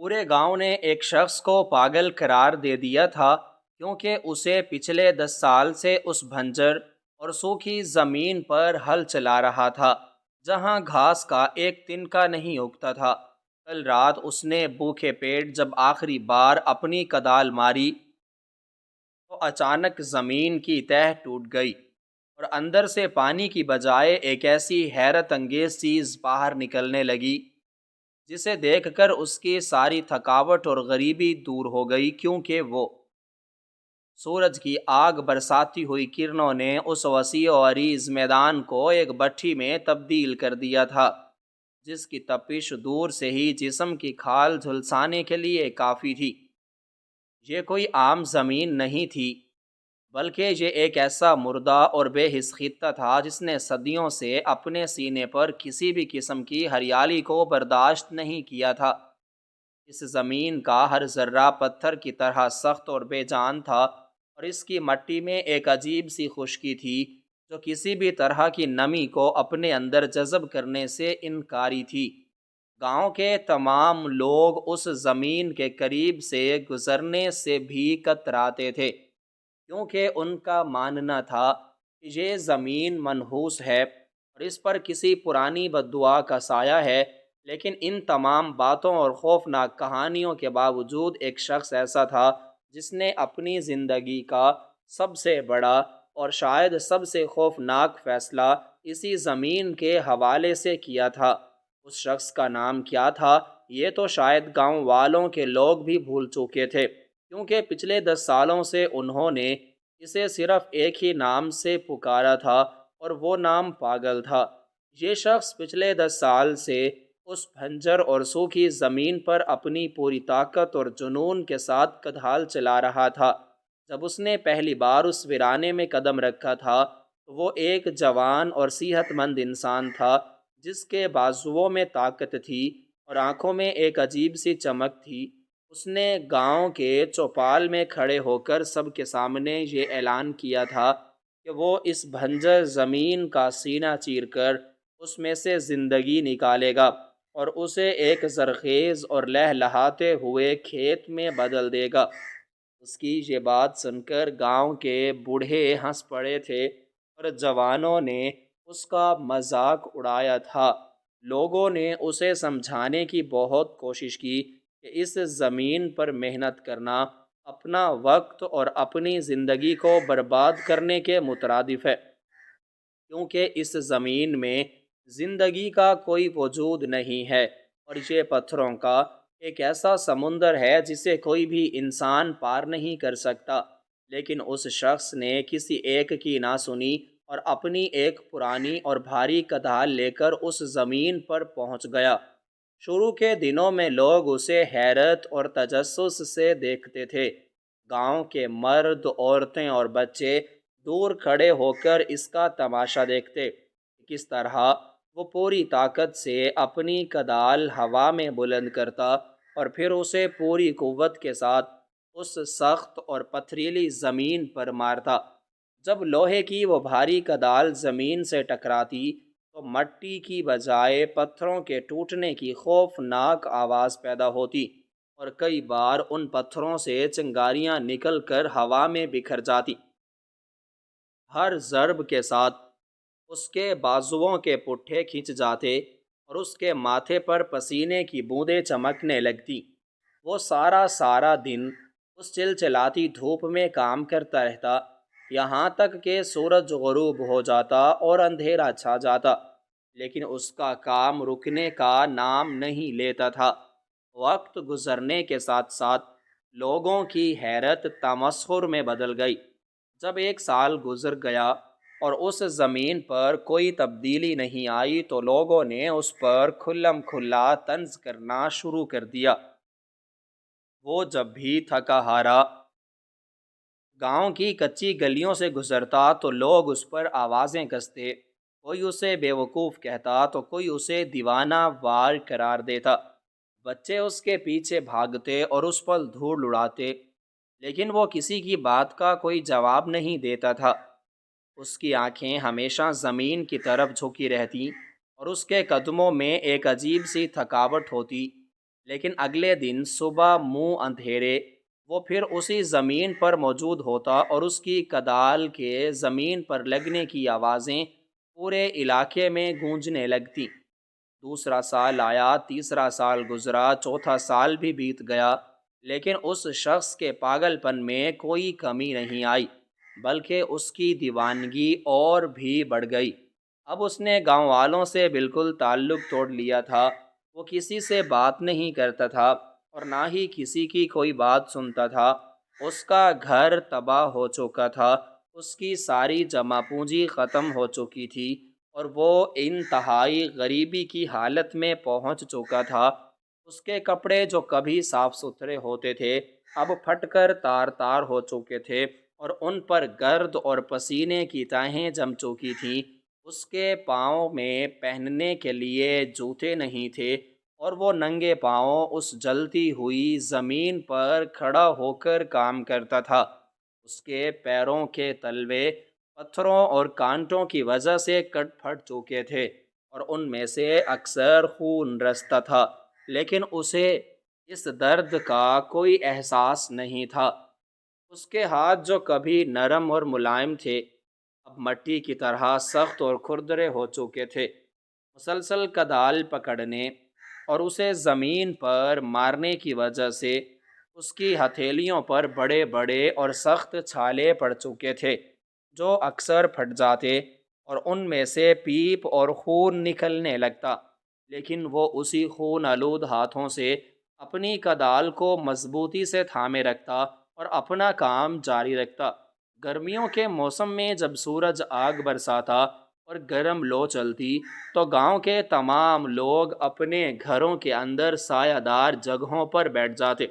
پورے گاؤں نے ایک شخص کو پاگل قرار دے دیا تھا کیونکہ اسے پچھلے 10 سال سے اس بھنجر اور سوکھی زمین پر ہل چلا رہا تھا جہاں گھاس کا ایک تنکا نہیں اگتا تھا۔ کل رات اس نے بھوکے پیٹ جب آخری بار اپنی کدال ماری تو اچانک زمین کی تہہ ٹوٹ گئی اور اندر سے پانی کی بجائے ایک ایسی حیرت انگیز چیز باہر نکلنے لگی جسے دیکھ کر اس کی ساری تھکاوٹ اور غریبی دور ہو گئی، کیونکہ وہ سورج کی آگ برساتی ہوئی کرنوں نے اس وسیع و عریض میدان کو ایک بھٹی میں تبدیل کر دیا تھا جس کی تپش دور سے ہی جسم کی کھال جھلسانے کے لیے کافی تھی۔ یہ کوئی عام زمین نہیں تھی، بلکہ یہ ایک ایسا مردہ اور بے حس خطہ تھا جس نے صدیوں سے اپنے سینے پر کسی بھی قسم کی ہریالی کو برداشت نہیں کیا تھا۔ اس زمین کا ہر ذرہ پتھر کی طرح سخت اور بے جان تھا، اور اس کی مٹی میں ایک عجیب سی خشکی تھی جو کسی بھی طرح کی نمی کو اپنے اندر جذب کرنے سے انکاری تھی۔ گاؤں کے تمام لوگ اس زمین کے قریب سے گزرنے سے بھی کتراتے تھے، کیونکہ ان کا ماننا تھا کہ یہ زمین منحوس ہے اور اس پر کسی پرانی بددعا کا سایہ ہے۔ لیکن ان تمام باتوں اور خوفناک کہانیوں کے باوجود ایک شخص ایسا تھا جس نے اپنی زندگی کا سب سے بڑا اور شاید سب سے خوفناک فیصلہ اسی زمین کے حوالے سے کیا تھا۔ اس شخص کا نام کیا تھا یہ تو شاید گاؤں والوں کے لوگ بھی بھول چکے تھے، کیونکہ پچھلے 10 سالوں سے انہوں نے اسے صرف ایک ہی نام سے پکارا تھا، اور وہ نام پاگل تھا۔ یہ شخص پچھلے 10 سال سے اس بھنجر اور سوکھی زمین پر اپنی پوری طاقت اور جنون کے ساتھ کدال چلا رہا تھا۔ جب اس نے پہلی بار اس ویرانے میں قدم رکھا تھا تو وہ ایک جوان اور صحت مند انسان تھا جس کے بازوؤں میں طاقت تھی اور آنکھوں میں ایک عجیب سی چمک تھی۔ اس نے گاؤں کے چوپال میں کھڑے ہو کر سب کے سامنے یہ اعلان کیا تھا کہ وہ اس بھنجر زمین کا سینہ چیر کر اس میں سے زندگی نکالے گا اور اسے ایک زرخیز اور لہلہاتے ہوئے کھیت میں بدل دے گا۔ اس کی یہ بات سن کر گاؤں کے بوڑھے ہنس پڑے تھے اور جوانوں نے اس کا مذاق اڑایا تھا۔ لوگوں نے اسے سمجھانے کی بہت کوشش کی کہ اس زمین پر محنت کرنا اپنا وقت اور اپنی زندگی کو برباد کرنے کے مترادف ہے، کیونکہ اس زمین میں زندگی کا کوئی وجود نہیں ہے اور یہ پتھروں کا ایک ایسا سمندر ہے جسے کوئی بھی انسان پار نہیں کر سکتا۔ لیکن اس شخص نے کسی ایک کی نہ سنی اور اپنی ایک پرانی اور بھاری کدال لے کر اس زمین پر پہنچ گیا۔ شروع کے دنوں میں لوگ اسے حیرت اور تجسس سے دیکھتے تھے۔ گاؤں کے مرد، عورتیں اور بچے دور کھڑے ہو کر اس کا تماشا دیکھتے، کس طرح وہ پوری طاقت سے اپنی کدال ہوا میں بلند کرتا اور پھر اسے پوری قوت کے ساتھ اس سخت اور پتھریلی زمین پر مارتا۔ جب لوہے کی وہ بھاری کدال زمین سے ٹکراتی تو مٹی کی بجائے پتھروں کے ٹوٹنے کی خوفناک آواز پیدا ہوتی، اور کئی بار ان پتھروں سے چنگاریاں نکل کر ہوا میں بکھر جاتی۔ ہر ضرب کے ساتھ اس کے بازوؤں کے پٹھے کھنچ جاتے اور اس کے ماتھے پر پسینے کی بوندیں چمکنے لگتی۔ وہ سارا دن اس چلچلاتی دھوپ میں کام کرتا رہتا، یہاں تک کہ سورج غروب ہو جاتا اور اندھیرا چھا جاتا، لیکن اس کا کام رکنے کا نام نہیں لیتا تھا۔ وقت گزرنے کے ساتھ ساتھ لوگوں کی حیرت تمسخر میں بدل گئی۔ جب 1 سال گزر گیا اور اس زمین پر کوئی تبدیلی نہیں آئی تو لوگوں نے اس پر کھلم کھلا طنز کرنا شروع کر دیا۔ وہ جب بھی تھکا ہارا گاؤں کی کچی گلیوں سے گزرتا تو لوگ اس پر آوازیں کستے، کوئی اسے بیوقوف کہتا تو کوئی اسے دیوانہ وار قرار دیتا۔ بچے اس کے پیچھے بھاگتے اور اس پر دھول اڑاتے، لیکن وہ کسی کی بات کا کوئی جواب نہیں دیتا تھا۔ اس کی آنکھیں ہمیشہ زمین کی طرف جھکی رہتیں اور اس کے قدموں میں ایک عجیب سی تھکاوٹ ہوتی، لیکن اگلے دن صبح منہ اندھیرے وہ پھر اسی زمین پر موجود ہوتا اور اس کی کدال کے زمین پر لگنے کی آوازیں پورے علاقے میں گونجنے لگتیں۔ دوسرا سال آیا، تیسرا سال گزرا، چوتھا سال بھی بیت گیا، لیکن اس شخص کے پاگل پن میں کوئی کمی نہیں آئی، بلکہ اس کی دیوانگی اور بھی بڑھ گئی۔ اب اس نے گاؤں والوں سے بالکل تعلق توڑ لیا تھا، وہ کسی سے بات نہیں کرتا تھا اور نہ ہی کسی کی کوئی بات سنتا تھا۔ اس کا گھر تباہ ہو چکا تھا، اس کی ساری جمع پونجی ختم ہو چکی تھی اور وہ انتہائی غریبی کی حالت میں پہنچ چکا تھا۔ اس کے کپڑے جو کبھی صاف ستھرے ہوتے تھے اب پھٹ کر تار تار ہو چکے تھے اور ان پر گرد اور پسینے کی تہیں جم چکی تھیں۔ اس کے پاؤں میں پہننے کے لیے جوتے نہیں تھے اور وہ ننگے پاؤں اس جلتی ہوئی زمین پر کھڑا ہو کر کام کرتا تھا۔ اس کے پیروں کے تلوے پتھروں اور کانٹوں کی وجہ سے کٹ پھٹ چکے تھے اور ان میں سے اکثر خون رستا تھا، لیکن اسے اس درد کا کوئی احساس نہیں تھا۔ اس کے ہاتھ جو کبھی نرم اور ملائم تھے اب مٹی کی طرح سخت اور کھردرے ہو چکے تھے۔ مسلسل کدال پکڑنے اور اسے زمین پر مارنے کی وجہ سے اس کی ہتھیلیوں پر بڑے بڑے اور سخت چھالے پڑ چکے تھے جو اکثر پھٹ جاتے اور ان میں سے پیپ اور خون نکلنے لگتا، لیکن وہ اسی خون آلود ہاتھوں سے اپنی کدال کو مضبوطی سے تھامے رکھتا اور اپنا کام جاری رکھتا۔ گرمیوں کے موسم میں جب سورج آگ برساتا اور گرم لو چلتی تو گاؤں کے تمام لوگ اپنے گھروں کے اندر سایہ دار جگہوں پر بیٹھ جاتے۔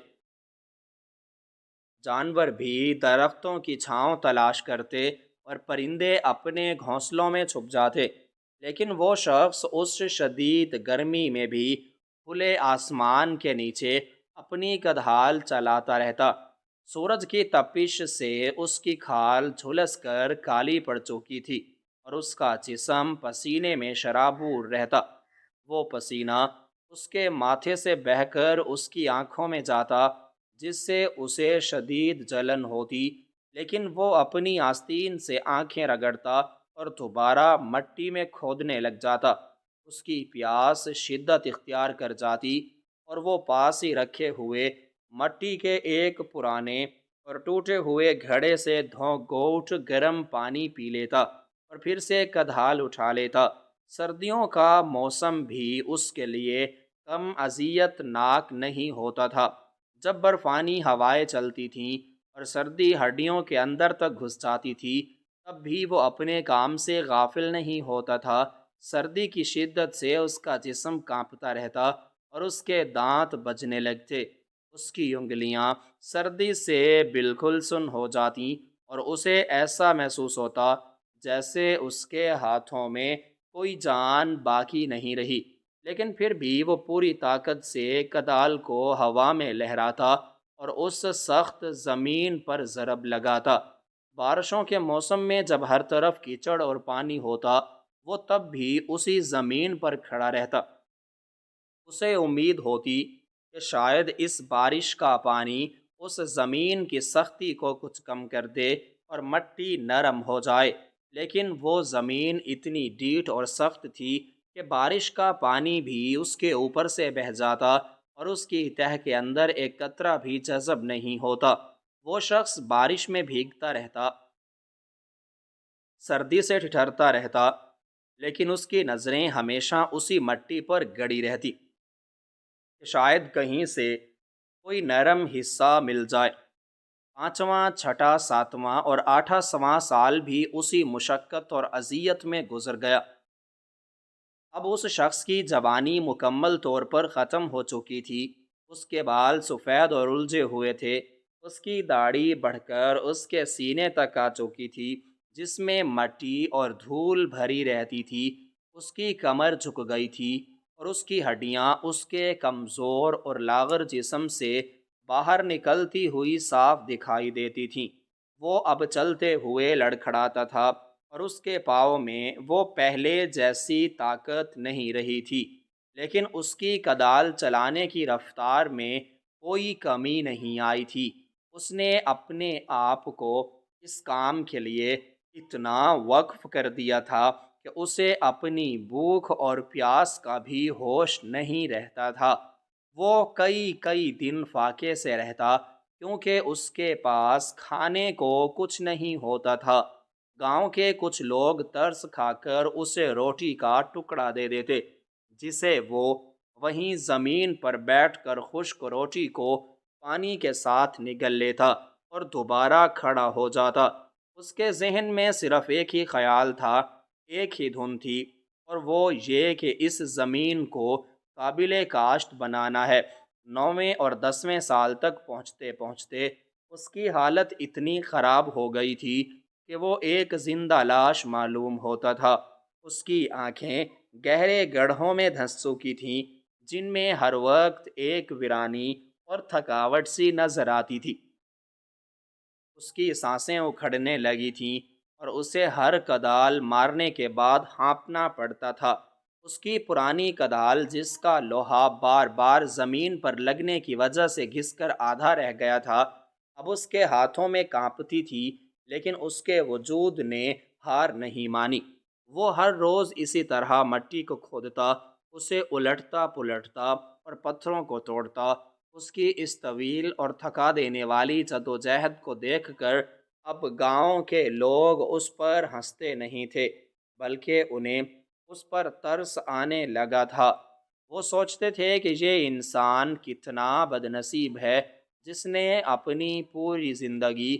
جانور بھی درختوں کی چھاؤں تلاش کرتے اور پرندے اپنے گھونسلوں میں چھپ جاتے، لیکن وہ شخص اس شدید گرمی میں بھی کھلے آسمان کے نیچے اپنی کدال چلاتا رہتا۔ سورج کی تپش سے اس کی کھال جھلس کر کالی پڑ چکی تھی اور اس کا جسم پسینے میں شرابور رہتا۔ وہ پسینہ اس کے ماتھے سے بہہ کر اس کی آنکھوں میں جاتا، جس سے اسے شدید جلن ہوتی، لیکن وہ اپنی آستین سے آنکھیں رگڑتا اور دوبارہ مٹی میں کھودنے لگ جاتا۔ اس کی پیاس شدت اختیار کر جاتی اور وہ پاس ہی رکھے ہوئے مٹی کے ایک پرانے اور ٹوٹے ہوئے گھڑے سے دھو گھونٹ گرم پانی پی لیتا اور پھر سے کدال اٹھا لیتا۔ سردیوں کا موسم بھی اس کے لیے کم اذیت ناک نہیں ہوتا تھا۔ جب برفانی ہوائیں چلتی تھیں اور سردی ہڈیوں کے اندر تک گھس جاتی تھی تب بھی وہ اپنے کام سے غافل نہیں ہوتا تھا۔ سردی کی شدت سے اس کا جسم کانپتا رہتا اور اس کے دانت بجنے لگتے، اس کی انگلیاں سردی سے بالکل سن ہو جاتی اور اسے ایسا محسوس ہوتا جیسے اس کے ہاتھوں میں کوئی جان باقی نہیں رہی، لیکن پھر بھی وہ پوری طاقت سے کدال کو ہوا میں لہراتا اور اس سخت زمین پر ضرب لگاتا۔ بارشوں کے موسم میں جب ہر طرف کیچڑ اور پانی ہوتا وہ تب بھی اسی زمین پر کھڑا رہتا۔ اسے امید ہوتی کہ شاید اس بارش کا پانی اس زمین کی سختی کو کچھ کم کر دے اور مٹی نرم ہو جائے، لیکن وہ زمین اتنی ڈیٹ اور سخت تھی کہ بارش کا پانی بھی اس کے اوپر سے بہہ جاتا اور اس کی تہہ کے اندر ایک قطرہ بھی جذب نہیں ہوتا۔ وہ شخص بارش میں بھیگتا رہتا، سردی سے ٹھٹھرتا رہتا، لیکن اس کی نظریں ہمیشہ اسی مٹی پر گڑی رہتی کہ شاید کہیں سے کوئی نرم حصہ مل جائے۔ پانچواں، چھٹا، ساتواں اور آٹھواں سال بھی اسی مشقت اور اذیت میں گزر گیا۔ اب اس شخص کی جوانی مکمل طور پر ختم ہو چکی تھی۔ اس کے بال سفید اور الجھے ہوئے تھے، اس کی داڑھی بڑھ کر اس کے سینے تک آ چکی تھی جس میں مٹی اور دھول بھری رہتی تھی۔ اس کی کمر جھک گئی تھی اور اس کی ہڈیاں اس کے کمزور اور لاغر جسم سے باہر نکلتی ہوئی صاف دکھائی دیتی تھیں۔ وہ اب چلتے ہوئے لڑکھڑاتا تھا اور اس کے پاؤں میں وہ پہلے جیسی طاقت نہیں رہی تھی، لیکن اس کی کدال چلانے کی رفتار میں کوئی کمی نہیں آئی تھی۔ اس نے اپنے آپ کو اس کام کے لیے اتنا وقف کر دیا تھا کہ اسے اپنی بھوک اور پیاس کا بھی ہوش نہیں رہتا تھا۔ وہ کئی کئی دن فاقے سے رہتا، کیونکہ اس کے پاس کھانے کو کچھ نہیں ہوتا تھا۔ گاؤں کے کچھ لوگ ترس کھا کر اسے روٹی کا ٹکڑا دے دیتے، جسے وہ وہیں زمین پر بیٹھ کر خشک روٹی کو پانی کے ساتھ نگل لیتا اور دوبارہ کھڑا ہو جاتا۔ اس کے ذہن میں صرف ایک ہی خیال تھا، ایک ہی دھن تھی، اور وہ یہ کہ اس زمین کو قابل کاشت بنانا ہے۔ 9ویں اور 10ویں سال تک پہنچتے پہنچتے اس کی حالت اتنی خراب ہو گئی تھی کہ وہ ایک زندہ لاش معلوم ہوتا تھا۔ اس کی آنکھیں گہرے گڑھوں میں دھنس چکی تھیں، جن میں ہر وقت ایک ویرانی اور تھکاوٹ سی نظر آتی تھی۔ اس کی سانسیں اکھڑنے لگی تھیں اور اسے ہر کدال مارنے کے بعد ہانپنا پڑتا تھا۔ اس کی پرانی کدال، جس کا لوہا بار بار زمین پر لگنے کی وجہ سے گھس کر آدھا رہ گیا تھا، اب اس کے ہاتھوں میں کانپتی تھی، لیکن اس کے وجود نے ہار نہیں مانی۔ وہ ہر روز اسی طرح مٹی کو کھودتا، اسے الٹتا پلٹتا اور پتھروں کو توڑتا۔ اس کی اس طویل اور تھکا دینے والی جدوجہد کو دیکھ کر اب گاؤں کے لوگ اس پر ہنستے نہیں تھے، بلکہ انہیں اس پر ترس آنے لگا تھا۔ وہ سوچتے تھے کہ یہ انسان کتنا بد نصیب ہے، جس نے اپنی پوری زندگی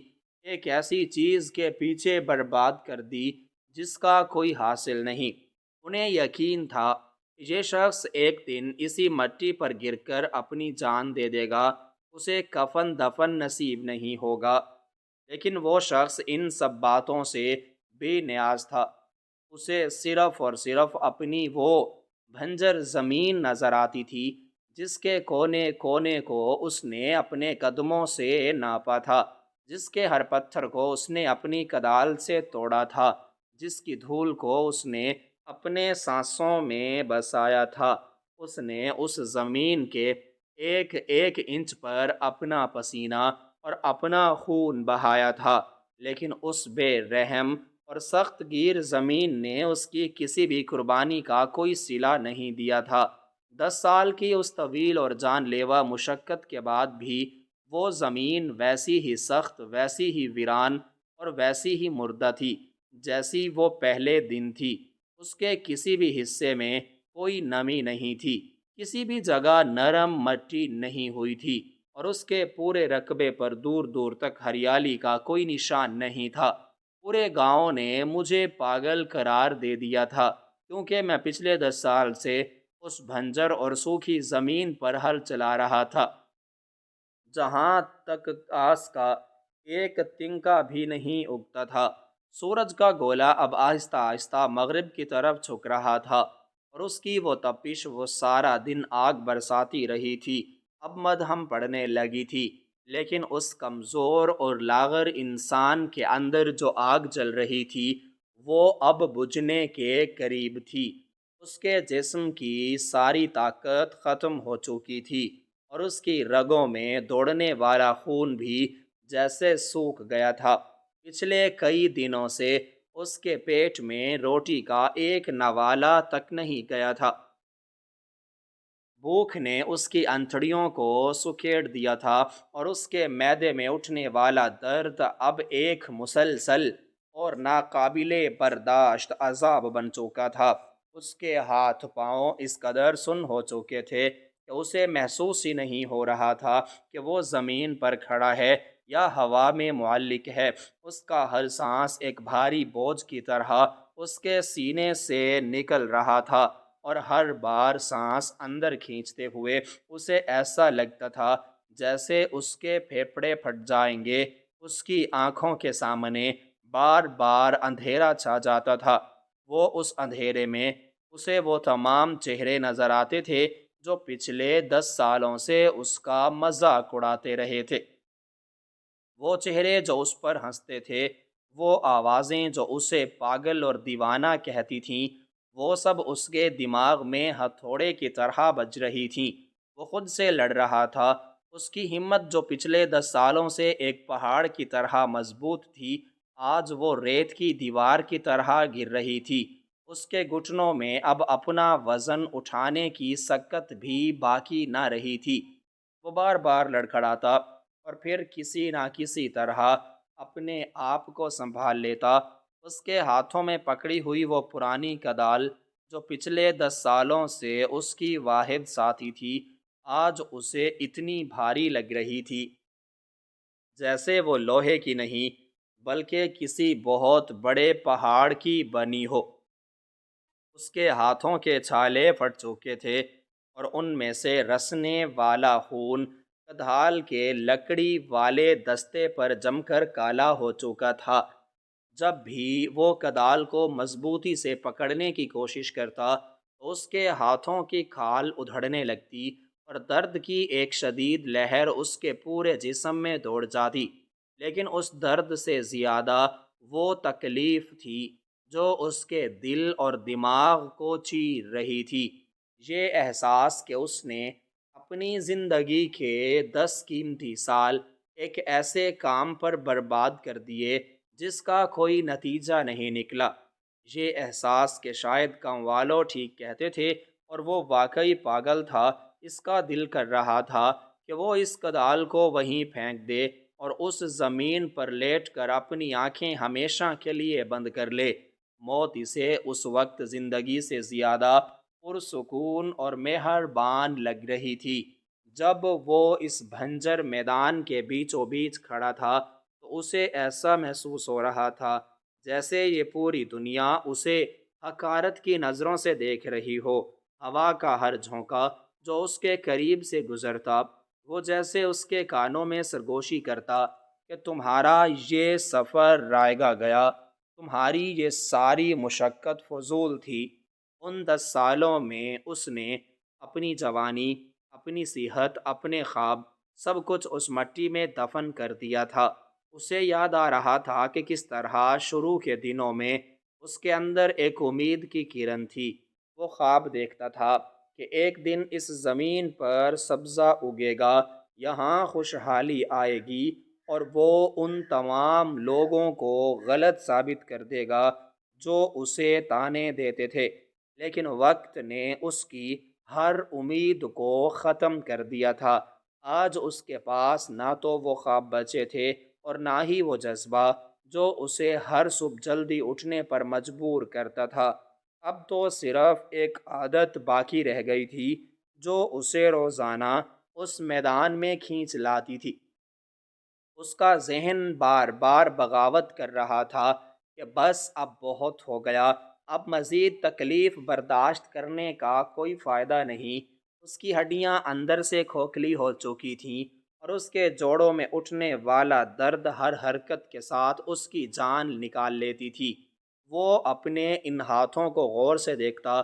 ایک ایسی چیز کے پیچھے برباد کر دی جس کا کوئی حاصل نہیں۔ انہیں یقین تھا کہ یہ شخص ایک دن اسی مٹی پر گر کر اپنی جان دے دے گا، اسے کفن دفن نصیب نہیں ہوگا۔ لیکن وہ شخص ان سب باتوں سے بے نیاز تھا۔ اسے صرف اور صرف اپنی وہ بنجر زمین نظر آتی تھی، جس کے کونے کونے کو اس نے اپنے قدموں سے ناپا تھا، جس کے ہر پتھر کو اس نے اپنی کدال سے توڑا تھا، جس کی دھول کو اس نے اپنے سانسوں میں بسایا تھا۔ اس نے اس زمین کے ایک ایک انچ پر اپنا پسینہ اور اپنا خون بہایا تھا، لیکن اس بے رحم اور سخت گیر زمین نے اس کی کسی بھی قربانی کا کوئی صلہ نہیں دیا تھا۔ 10 سال کی اس طویل اور جان لیوا مشقت کے بعد بھی وہ زمین ویسی ہی سخت، ویسی ہی ویران اور ویسی ہی مردہ تھی جیسی وہ پہلے دن تھی۔ اس کے کسی بھی حصے میں کوئی نمی نہیں تھی، کسی بھی جگہ نرم مٹی نہیں ہوئی تھی، اور اس کے پورے رقبے پر دور دور تک ہریالی کا کوئی نشان نہیں تھا۔ پورے گاؤں نے مجھے پاگل قرار دے دیا تھا، کیونکہ میں پچھلے 10 سال سے اس بھنجر اور سوکھی زمین پر ہل چلا رہا تھا، جہاں تک آس کا ایک تنکا بھی نہیں اگتا تھا۔ سورج کا گولا اب آہستہ آہستہ مغرب کی طرف جھک رہا تھا، اور اس کی وہ تپش وہ سارا دن آگ برساتی رہی تھی، اب مدھم پڑنے لگی تھی۔ لیکن اس کمزور اور لاغر انسان کے اندر جو آگ جل رہی تھی، وہ اب بجھنے کے قریب تھی۔ اس کے جسم کی ساری طاقت ختم ہو چکی تھی، اور اس کی رگوں میں دوڑنے والا خون بھی جیسے سوکھ گیا تھا۔ پچھلے کئی دنوں سے اس کے پیٹ میں روٹی کا ایک نوالا تک نہیں گیا تھا۔ بھوک نے اس کی انتڑیوں کو سکیڑ دیا تھا، اور اس کے معدے میں اٹھنے والا درد اب ایک مسلسل اور ناقابل برداشت عذاب بن چکا تھا۔ اس کے ہاتھ پاؤں اس قدر سن ہو چکے تھے کہ اسے محسوس ہی نہیں ہو رہا تھا کہ وہ زمین پر کھڑا ہے یا ہوا میں معلق ہے۔ اس کا ہر سانس ایک بھاری بوجھ کی طرح اس کے سینے سے نکل رہا تھا، اور ہر بار سانس اندر کھینچتے ہوئے اسے ایسا لگتا تھا جیسے اس کے پھیپھڑے پھٹ جائیں گے۔ اس کی آنکھوں کے سامنے بار بار اندھیرا چھا جاتا تھا۔ وہ اس اندھیرے میں اسے وہ تمام چہرے نظر آتے تھے جو پچھلے 10 سالوں سے اس کا مذاق اڑاتے رہے تھے۔ وہ چہرے جو اس پر ہنستے تھے، وہ آوازیں جو اسے پاگل اور دیوانہ کہتی تھیں، وہ سب اس کے دماغ میں ہتھوڑے کی طرح بج رہی تھیں۔ وہ خود سے لڑ رہا تھا۔ اس کی ہمت جو پچھلے 10 سالوں سے ایک پہاڑ کی طرح مضبوط تھی، آج وہ ریت کی دیوار کی طرح گر رہی تھی۔ اس کے گھٹنوں میں اب اپنا وزن اٹھانے کی سکت بھی باقی نہ رہی تھی۔ وہ بار بار لڑکھڑاتا اور پھر کسی نہ کسی طرح اپنے آپ کو سنبھال لیتا۔ اس کے ہاتھوں میں پکڑی ہوئی وہ پرانی کدال جو پچھلے 10 سالوں سے اس کی واحد ساتھی تھی، آج اسے اتنی بھاری لگ رہی تھی جیسے وہ لوہے کی نہیں بلکہ کسی بہت بڑے پہاڑ کی بنی ہو۔ اس کے ہاتھوں کے چھالے پھٹ چکے تھے اور ان میں سے رسنے والا خون کدال کے لکڑی والے دستے پر جم کر کالا ہو چکا تھا۔ جب بھی وہ کدال کو مضبوطی سے پکڑنے کی کوشش کرتا تو اس کے ہاتھوں کی کھال ادھڑنے لگتی اور درد کی ایک شدید لہر اس کے پورے جسم میں دوڑ جاتی، لیکن اس درد سے زیادہ وہ تکلیف تھی جو اس کے دل اور دماغ کو چیر رہی تھی، یہ احساس کہ اس نے اپنی زندگی کے 10 قیمتی سال ایک ایسے کام پر برباد کر دیے جس کا کوئی نتیجہ نہیں نکلا۔ یہ احساس کہ شاید کم والو ٹھیک کہتے تھے اور وہ واقعی پاگل تھا، اس کا دل کر رہا تھا کہ وہ اس کدال کو وہیں پھینک دے اور اس زمین پر لیٹ کر اپنی آنکھیں ہمیشہ کے لیے بند کر لے۔ موت اسے اس وقت زندگی سے زیادہ پرسکون اور مہربان لگ رہی تھی۔ جب وہ اس بھنجر میدان کے بیچوں بیچ کھڑا تھا تو اسے ایسا محسوس ہو رہا تھا جیسے یہ پوری دنیا اسے حقارت کی نظروں سے دیکھ رہی ہو۔ ہوا کا ہر جھونکا جو اس کے قریب سے گزرتا وہ جیسے اس کے کانوں میں سرگوشی کرتا کہ تمہارا یہ سفر رائگاں گیا، تمہاری یہ ساری مشقت فضول تھی۔ ان 10 سالوں میں اس نے اپنی جوانی، اپنی صحت، اپنے خواب، سب کچھ اس مٹی میں دفن کر دیا تھا۔ اسے یاد آ رہا تھا کہ کس طرح شروع کے دنوں میں اس کے اندر ایک امید کی کرن تھی۔ وہ خواب دیکھتا تھا کہ ایک دن اس زمین پر سبزہ اگے گا، یہاں خوشحالی آئے گی اور وہ ان تمام لوگوں کو غلط ثابت کر دے گا جو اسے طعنے دیتے تھے، لیکن وقت نے اس کی ہر امید کو ختم کر دیا تھا۔ آج اس کے پاس نہ تو وہ خواب بچے تھے اور نہ ہی وہ جذبہ جو اسے ہر صبح جلدی اٹھنے پر مجبور کرتا تھا۔ اب تو صرف ایک عادت باقی رہ گئی تھی جو اسے روزانہ اس میدان میں کھینچ لاتی تھی۔ اس کا ذہن بار بار بغاوت کر رہا تھا کہ بس اب بہت ہو گیا، اب مزید تکلیف برداشت کرنے کا کوئی فائدہ نہیں۔ اس کی ہڈیاں اندر سے کھوکھلی ہو چکی تھیں اور اس کے جوڑوں میں اٹھنے والا درد ہر حرکت کے ساتھ اس کی جان نکال لیتی تھی۔ وہ اپنے ان ہاتھوں کو غور سے دیکھتا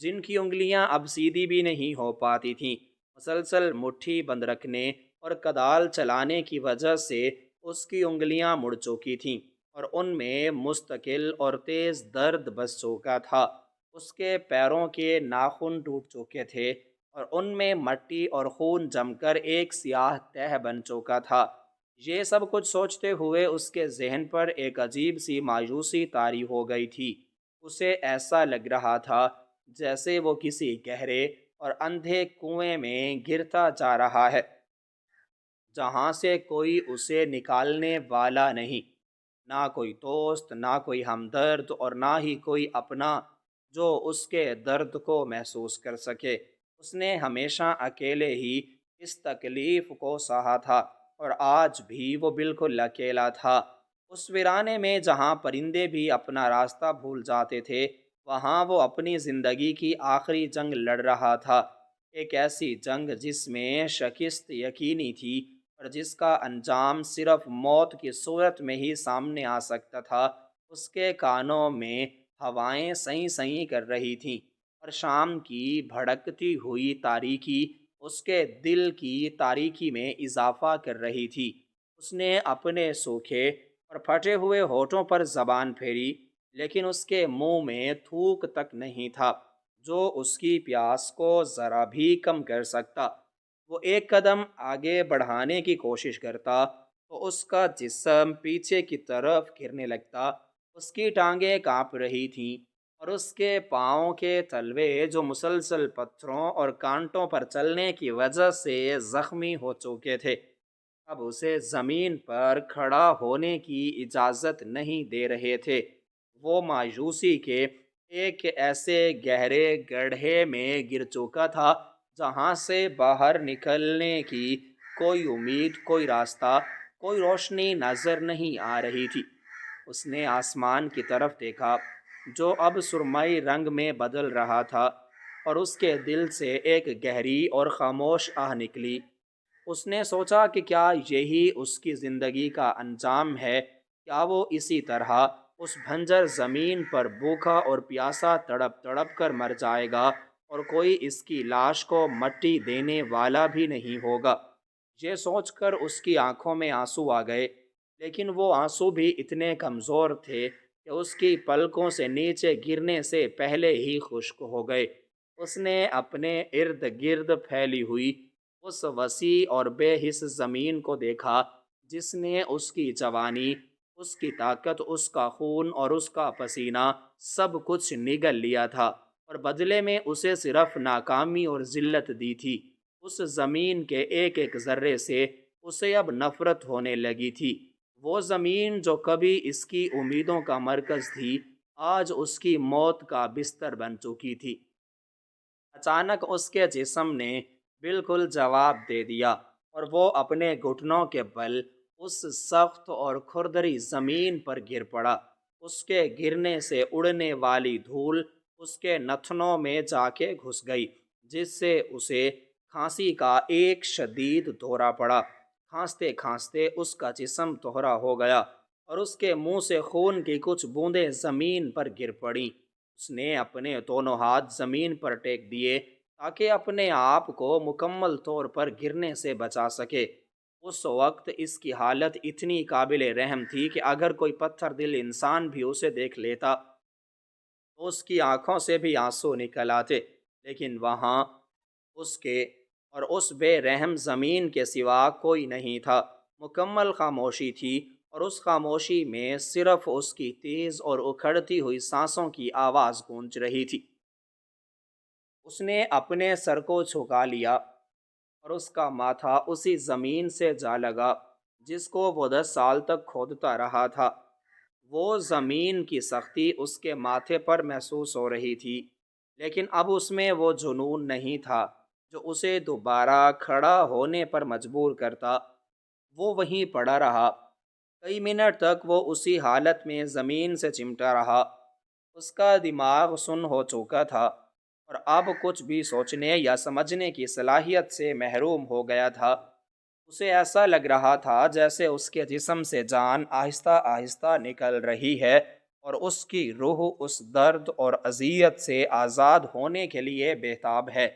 جن کی انگلیاں اب سیدھی بھی نہیں ہو پاتی تھیں، مسلسل مٹھی بند رکھنے اور کدال چلانے کی وجہ سے اس کی انگلیاں مڑ چکی تھیں اور ان میں مستقل اور تیز درد بس چکا تھا۔ اس کے پیروں کے ناخن ٹوٹ چکے تھے اور ان میں مٹی اور خون جم کر ایک سیاہ تہہ بن چکا تھا۔ یہ سب کچھ سوچتے ہوئے اس کے ذہن پر ایک عجیب سی مایوسی طاری ہو گئی تھی۔ اسے ایسا لگ رہا تھا جیسے وہ کسی گہرے اور اندھے کنویں میں گرتا جا رہا ہے جہاں سے کوئی اسے نکالنے والا نہیں، نہ کوئی دوست، نہ کوئی ہمدرد اور نہ ہی کوئی اپنا جو اس کے درد کو محسوس کر سکے۔ اس نے ہمیشہ اکیلے ہی اس تکلیف کو سہا تھا اور آج بھی وہ بالکل اکیلا تھا۔ اس ویرانے میں جہاں پرندے بھی اپنا راستہ بھول جاتے تھے، وہاں وہ اپنی زندگی کی آخری جنگ لڑ رہا تھا، ایک ایسی جنگ جس میں شکست یقینی تھی اور جس کا انجام صرف موت کی صورت میں ہی سامنے آ سکتا تھا۔ اس کے کانوں میں ہوائیں سیں سیں کر رہی تھیں اور شام کی بھڑکتی ہوئی تاریکی اس کے دل کی تاریکی میں اضافہ کر رہی تھی۔ اس نے اپنے سوکھے اور پھٹے ہوئے ہونٹوں پر زبان پھیری لیکن اس کے منہ میں تھوک تک نہیں تھا جو اس کی پیاس کو ذرا بھی کم کر سکتا۔ وہ ایک قدم آگے بڑھانے کی کوشش کرتا تو اس کا جسم پیچھے کی طرف گرنے لگتا۔ اس کی ٹانگیں کانپ رہی تھیں اور اس کے پاؤں کے تلوے جو مسلسل پتھروں اور کانٹوں پر چلنے کی وجہ سے زخمی ہو چکے تھے اب اسے زمین پر کھڑا ہونے کی اجازت نہیں دے رہے تھے۔ وہ مایوسی کے ایک ایسے گہرے گڑھے میں گر چکا تھا جہاں سے باہر نکلنے کی کوئی امید، کوئی راستہ، کوئی روشنی نظر نہیں آ رہی تھی۔ اس نے آسمان کی طرف دیکھا جو اب سرمئی رنگ میں بدل رہا تھا اور اس کے دل سے ایک گہری اور خاموش آہ نکلی۔ اس نے سوچا کہ کیا یہی اس کی زندگی کا انجام ہے؟ کیا وہ اسی طرح اس بھنجر زمین پر بھوکا اور پیاسا تڑپ تڑپ کر مر جائے گا اور کوئی اس کی لاش کو مٹی دینے والا بھی نہیں ہوگا؟ یہ سوچ کر اس کی آنکھوں میں آنسو آ گئے، لیکن وہ آنسو بھی اتنے کمزور تھے کہ اس کی پلکوں سے نیچے گرنے سے پہلے ہی خشک ہو گئے۔ اس نے اپنے ارد گرد پھیلی ہوئی اس وسیع اور بے حس زمین کو دیکھا جس نے اس کی جوانی، اس کی طاقت، اس کا خون اور اس کا پسینہ سب کچھ نگل لیا تھا اور بدلے میں اسے صرف ناکامی اور ذلت دی تھی۔ اس زمین کے ایک ایک ذرے سے اسے اب نفرت ہونے لگی تھی۔ وہ زمین جو کبھی اس کی امیدوں کا مرکز تھی آج اس کی موت کا بستر بن چکی تھی۔ اچانک اس کے جسم نے بالکل جواب دے دیا اور وہ اپنے گھٹنوں کے بل اس سخت اور کھردری زمین پر گر پڑا۔ اس کے گرنے سے اڑنے والی دھول اس کے نتنوں میں جا کے گھس گئی جس سے اسے کھانسی کا ایک شدید دورہ پڑا۔ کھانستے کھانستے اس کا جسم تہرا ہو گیا اور اس کے منہ سے خون کی کچھ بوندیں زمین پر گر پڑیں۔ اس نے اپنے دونوں ہاتھ زمین پر ٹیک دیے تاکہ اپنے آپ کو مکمل طور پر گرنے سے بچا سکے۔ اس وقت اس کی حالت اتنی قابل رحم تھی کہ اگر کوئی پتھر دل انسان بھی اسے دیکھ لیتا تو اس کی آنکھوں سے بھی آنسو نکل آتے، لیکن وہاں اس کے اور اس بے رحم زمین کے سوا کوئی نہیں تھا۔ مکمل خاموشی تھی اور اس خاموشی میں صرف اس کی تیز اور اکھڑتی ہوئی سانسوں کی آواز گونج رہی تھی۔ اس نے اپنے سر کو جھکا لیا اور اس کا ماتھا اسی زمین سے جا لگا جس کو وہ 10 سال تک کھودتا رہا تھا۔ وہ زمین کی سختی اس کے ماتھے پر محسوس ہو رہی تھی، لیکن اب اس میں وہ جنون نہیں تھا جو اسے دوبارہ کھڑا ہونے پر مجبور کرتا۔ وہ وہیں پڑا رہا۔ کئی منٹ تک وہ اسی حالت میں زمین سے چمٹا رہا۔ اس کا دماغ سن ہو چکا تھا اور اب کچھ بھی سوچنے یا سمجھنے کی صلاحیت سے محروم ہو گیا تھا۔ اسے ایسا لگ رہا تھا جیسے اس کے جسم سے جان آہستہ آہستہ نکل رہی ہے اور اس کی روح اس درد اور اذیت سے آزاد ہونے کے لیے بےتاب ہے۔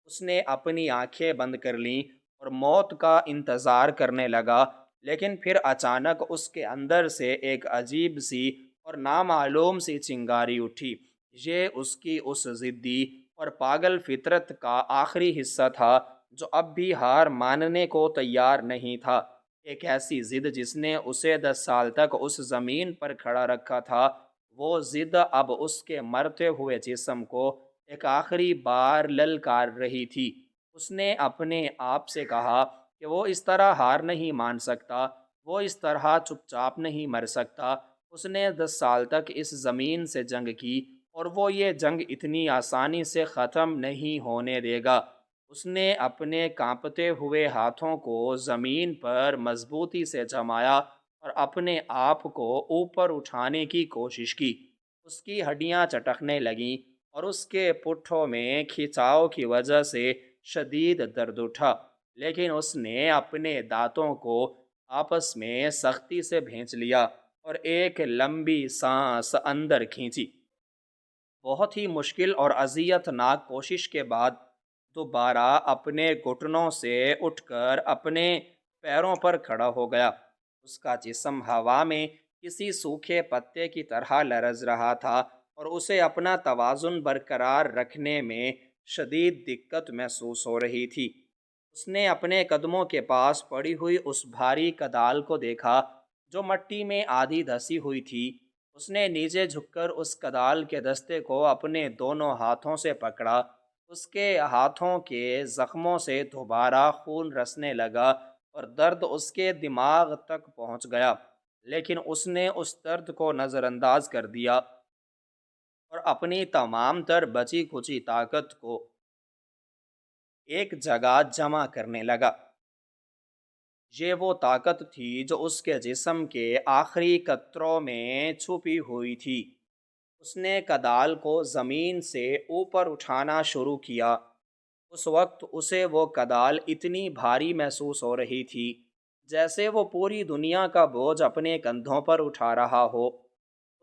اس نے اپنی آنکھیں بند کر لیں اور موت کا انتظار کرنے لگا، لیکن پھر اچانک اس کے اندر سے ایک عجیب سی اور نامعلوم سی چنگاری اٹھی۔ یہ اس کی اس ضدی اور پاگل فطرت کا آخری حصہ تھا جو اب بھی ہار ماننے کو تیار نہیں تھا۔ ایک ایسی ضد جس نے اسے 10 سال تک اس زمین پر کھڑا رکھا تھا۔ وہ ضد اب اس کے مرتے ہوئے جسم کو ایک آخری بار للکار رہی تھی۔ اس نے اپنے آپ سے کہا کہ وہ اس طرح ہار نہیں مان سکتا، وہ اس طرح چپ چاپ نہیں مر سکتا۔ اس نے 10 سال تک اس زمین سے جنگ کی اور وہ یہ جنگ اتنی آسانی سے ختم نہیں ہونے دے گا۔ اس نے اپنے کانپتے ہوئے ہاتھوں کو زمین پر مضبوطی سے جمایا اور اپنے آپ کو اوپر اٹھانے کی کوشش کی۔ اس کی ہڈیاں چٹکنے لگیں اور اس کے پٹھوں میں کھچاؤ کی وجہ سے شدید درد اٹھا، لیکن اس نے اپنے دانتوں کو آپس میں سختی سے بھینچ لیا اور ایک لمبی سانس اندر کھینچی۔ بہت ہی مشکل اور اذیت ناک کوشش کے بعد دوبارہ اپنے گھٹنوں سے اٹھ کر اپنے پیروں پر کھڑا ہو گیا۔ اس کا جسم ہوا میں کسی سوکھے پتے کی طرح لرز رہا تھا اور اسے اپنا توازن برقرار رکھنے میں شدید دقت محسوس ہو رہی تھی۔ اس نے اپنے قدموں کے پاس پڑی ہوئی اس بھاری کدال کو دیکھا جو مٹی میں آدھی دھسی ہوئی تھی۔ اس نے نیچے جھک کر اس کدال کے دستے کو اپنے دونوں ہاتھوں سے پکڑا۔ اس کے ہاتھوں کے زخموں سے دوبارہ خون رسنے لگا اور درد اس کے دماغ تک پہنچ گیا، لیکن اس نے اس درد کو نظر انداز کر دیا اور اپنی تمام تر بچی کھچی طاقت کو ایک جگہ جمع کرنے لگا۔ یہ وہ طاقت تھی جو اس کے جسم کے آخری قطروں میں چھپی ہوئی تھی۔ اس نے کدال کو زمین سے اوپر اٹھانا شروع کیا۔ اس وقت اسے وہ کدال اتنی بھاری محسوس ہو رہی تھی جیسے وہ پوری دنیا کا بوجھ اپنے کندھوں پر اٹھا رہا ہو۔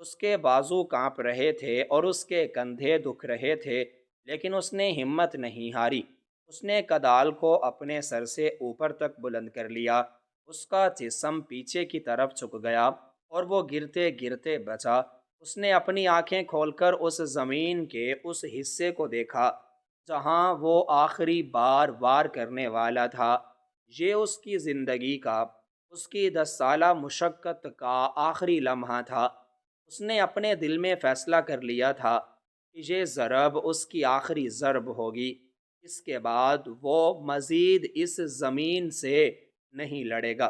اس کے بازو کانپ رہے تھے اور اس کے کندھے دکھ رہے تھے، لیکن اس نے ہمت نہیں ہاری۔ اس نے کدال کو اپنے سر سے اوپر تک بلند کر لیا۔ اس کا جسم پیچھے کی طرف جھک گیا اور وہ گرتے گرتے بچا۔ اس نے اپنی آنکھیں کھول کر اس زمین کے اس حصے کو دیکھا جہاں وہ آخری بار وار کرنے والا تھا۔ یہ اس کی زندگی کا، اس کی 10 سالہ مشقت کا آخری لمحہ تھا۔ اس نے اپنے دل میں فیصلہ کر لیا تھا کہ یہ ضرب اس کی آخری ضرب ہوگی۔ اس کے بعد وہ مزید اس زمین سے نہیں لڑے گا۔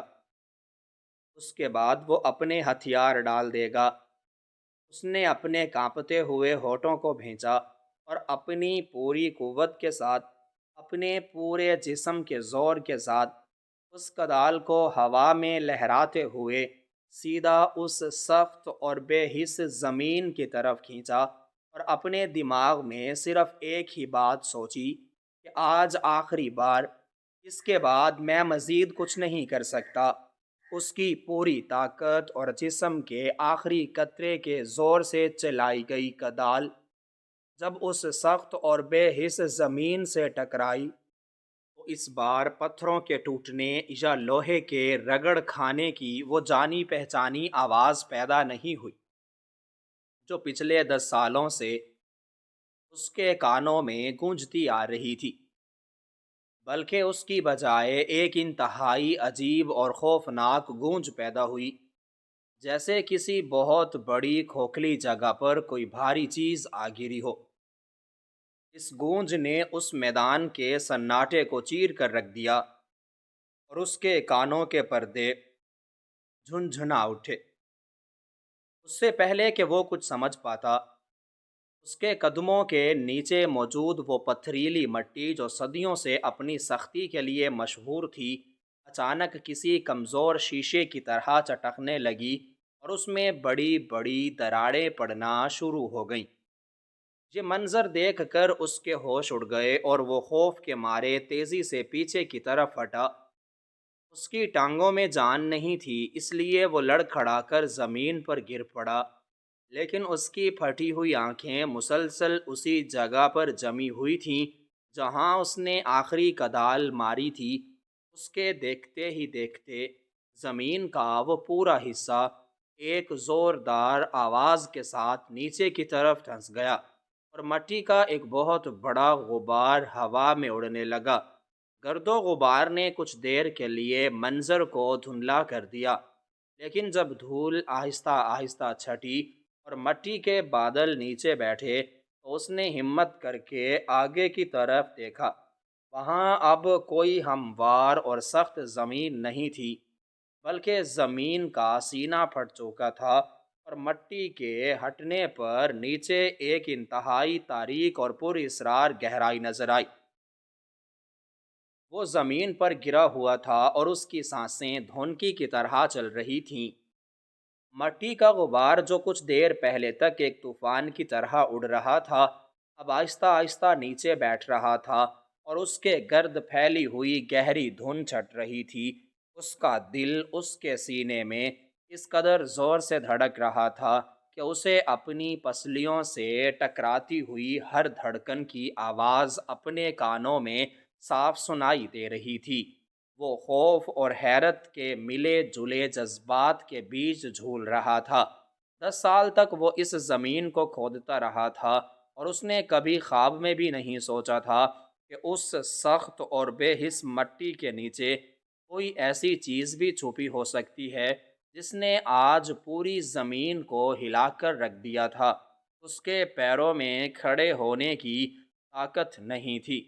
اس کے بعد وہ اپنے ہتھیار ڈال دے گا۔ اس نے اپنے کانپتے ہوئے ہونٹوں کو بھینچا اور اپنی پوری قوت کے ساتھ، اپنے پورے جسم کے زور کے ساتھ اس کدال کو ہوا میں لہراتے ہوئے سیدھا اس سخت اور بے حس زمین کی طرف کھینچا، اور اپنے دماغ میں صرف ایک ہی بات سوچی کہ آج آخری بار، اس کے بعد میں مزید کچھ نہیں کر سکتا۔ اس کی پوری طاقت اور جسم کے آخری قطرے کے زور سے چلائی گئی کدال جب اس سخت اور بے حس زمین سے ٹکرائی تو اس بار پتھروں کے ٹوٹنے یا لوہے کے رگڑ کھانے کی وہ جانی پہچانی آواز پیدا نہیں ہوئی جو پچھلے 10 سالوں سے اس کے کانوں میں گونجتی آ رہی تھی، بلکہ اس کی بجائے ایک انتہائی عجیب اور خوفناک گونج پیدا ہوئی، جیسے کسی بہت بڑی کھوکھلی جگہ پر کوئی بھاری چیز آ گری ہو۔ اس گونج نے اس میدان کے سناٹے کو چیر کر رکھ دیا اور اس کے کانوں کے پردے جھنجھنا اٹھے۔ اس سے پہلے کہ وہ کچھ سمجھ پاتا، اس کے قدموں کے نیچے موجود وہ پتھریلی مٹی جو صدیوں سے اپنی سختی کے لیے مشہور تھی، اچانک کسی کمزور شیشے کی طرح چٹکنے لگی اور اس میں بڑی بڑی دراڑیں پڑنا شروع ہو گئیں۔ یہ منظر دیکھ کر اس کے ہوش اڑ گئے اور وہ خوف کے مارے تیزی سے پیچھے کی طرف ہٹا۔ اس کی ٹانگوں میں جان نہیں تھی، اس لیے وہ لڑکھڑا کر زمین پر گر پڑا، لیکن اس کی پھٹی ہوئی آنکھیں مسلسل اسی جگہ پر جمی ہوئی تھیں جہاں اس نے آخری کدال ماری تھی۔ اس کے دیکھتے ہی دیکھتے زمین کا وہ پورا حصہ ایک زوردار آواز کے ساتھ نیچے کی طرف دھنس گیا اور مٹی کا ایک بہت بڑا غبار ہوا میں اڑنے لگا۔ گرد و غبار نے کچھ دیر کے لیے منظر کو دھندلا کر دیا، لیکن جب دھول آہستہ آہستہ چھٹی اور مٹی کے بادل نیچے بیٹھے تو اس نے ہمت کر کے آگے کی طرف دیکھا۔ وہاں اب کوئی ہموار اور سخت زمین نہیں تھی، بلکہ زمین کا سینہ پھٹ چکا تھا اور مٹی کے ہٹنے پر نیچے ایک انتہائی تاریک اور پر اسرار گہرائی نظر آئی۔ وہ زمین پر گرا ہوا تھا اور اس کی سانسیں دھونکی کی طرح چل رہی تھیں۔ مٹی کا غبار جو کچھ دیر پہلے تک ایک طوفان کی طرح اڑ رہا تھا، اب آہستہ آہستہ نیچے بیٹھ رہا تھا اور اس کے گرد پھیلی ہوئی گہری دھند چھٹ رہی تھی۔ اس کا دل اس کے سینے میں اس قدر زور سے دھڑک رہا تھا کہ اسے اپنی پسلیوں سے ٹکراتی ہوئی ہر دھڑکن کی آواز اپنے کانوں میں صاف سنائی دے رہی تھی۔ وہ خوف اور حیرت کے ملے جلے جذبات کے بیچ جھول رہا تھا۔ 10 سال تک وہ اس زمین کو کھودتا رہا تھا، اور اس نے کبھی خواب میں بھی نہیں سوچا تھا کہ اس سخت اور بے حس مٹی کے نیچے کوئی ایسی چیز بھی چھپی ہو سکتی ہے جس نے آج پوری زمین کو ہلا کر رکھ دیا تھا۔ اس کے پیروں میں کھڑے ہونے کی طاقت نہیں تھی،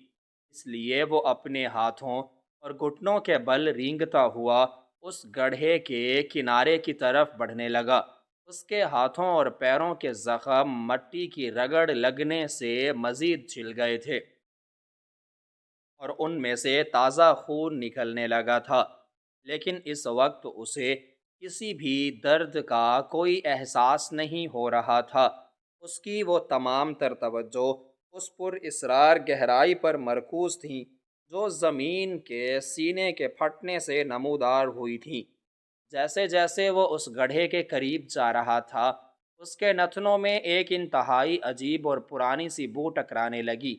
اس لیے وہ اپنے ہاتھوں اور گھٹنوں کے بل رینگتا ہوا اس گڑھے کے کنارے کی طرف بڑھنے لگا۔ اس کے ہاتھوں اور پیروں کے زخم مٹی کی رگڑ لگنے سے مزید چھل گئے تھے، اور ان میں سے تازہ خون نکلنے لگا تھا، لیکن اس وقت اسے کسی بھی درد کا کوئی احساس نہیں ہو رہا تھا۔ اس کی وہ تمام تر توجہ اس پر اسرار گہرائی پر مرکوز تھی جو زمین کے سینے کے پھٹنے سے نمودار ہوئی تھی۔ جیسے جیسے وہ اس گڑھے کے قریب جا رہا تھا، اس کے نتنوں میں ایک انتہائی عجیب اور پرانی سی بو ٹکرانے لگی۔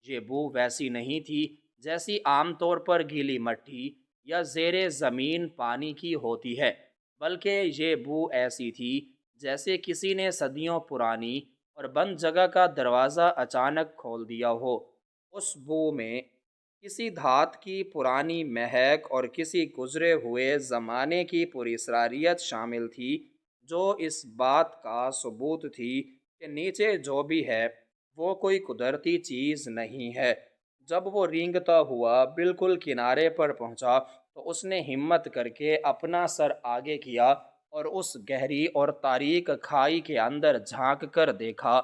یہ بو ویسی نہیں تھی جیسی عام طور پر گیلی مٹی یا زیر زمین پانی کی ہوتی ہے، بلکہ یہ بو ایسی تھی جیسے کسی نے صدیوں پرانی اور بند جگہ کا دروازہ اچانک کھول دیا ہو۔ اس بو میں کسی دھات کی پرانی مہک اور کسی گزرے ہوئے زمانے کی پراسراریت شامل تھی، جو اس بات کا ثبوت تھی کہ نیچے جو بھی ہے وہ کوئی قدرتی چیز نہیں ہے۔ جب وہ رینگتا ہوا بالکل کنارے پر پہنچا تو اس نے ہمت کر کے اپنا سر آگے کیا اور اس گہری اور تاریک کھائی کے اندر جھانک کر دیکھا۔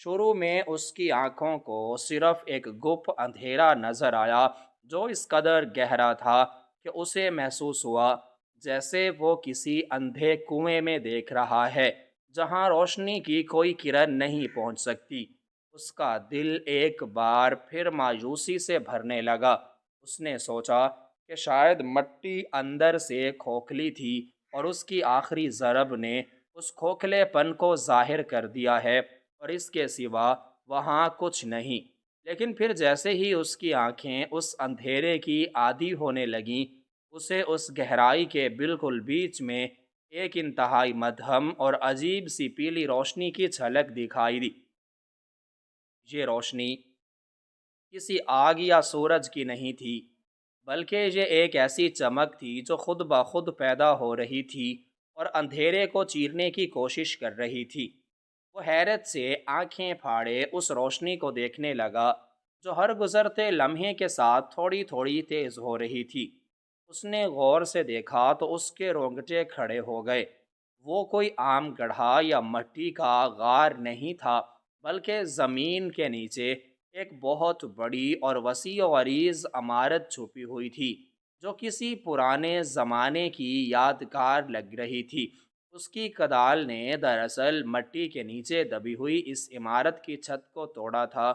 شروع میں اس کی آنکھوں کو صرف ایک گپ اندھیرا نظر آیا جو اس قدر گہرا تھا کہ اسے محسوس ہوا جیسے وہ کسی اندھے کنویں میں دیکھ رہا ہے جہاں روشنی کی کوئی کرن نہیں پہنچ سکتی۔ اس کا دل ایک بار پھر مایوسی سے بھرنے لگا۔ اس نے سوچا کہ شاید مٹی اندر سے کھوکھلی تھی اور اس کی آخری ضرب نے اس کھوکھلے پن کو ظاہر کر دیا ہے، اور اس کے سوا وہاں کچھ نہیں۔ لیکن پھر جیسے ہی اس کی آنکھیں اس اندھیرے کی عادی ہونے لگیں، اسے اس گہرائی کے بالکل بیچ میں ایک انتہائی مدھم اور عجیب سی پیلی روشنی کی جھلک دکھائی دی۔ یہ روشنی کسی آگ یا سورج کی نہیں تھی، بلکہ یہ ایک ایسی چمک تھی جو خود بخود پیدا ہو رہی تھی اور اندھیرے کو چیرنے کی کوشش کر رہی تھی۔ وہ حیرت سے آنکھیں پھاڑے اس روشنی کو دیکھنے لگا جو ہر گزرتے لمحے کے ساتھ تھوڑی تھوڑی تیز ہو رہی تھی۔ اس نے غور سے دیکھا تو اس کے رونگٹے کھڑے ہو گئے۔ وہ کوئی عام گڑھا یا مٹی کا غار نہیں تھا، بلکہ زمین کے نیچے ایک بہت بڑی اور وسیع و عریض عمارت چھپی ہوئی تھی جو کسی پرانے زمانے کی یادگار لگ رہی تھی۔ اس کی کدال نے دراصل مٹی کے نیچے دبی ہوئی اس عمارت کی چھت کو توڑا تھا۔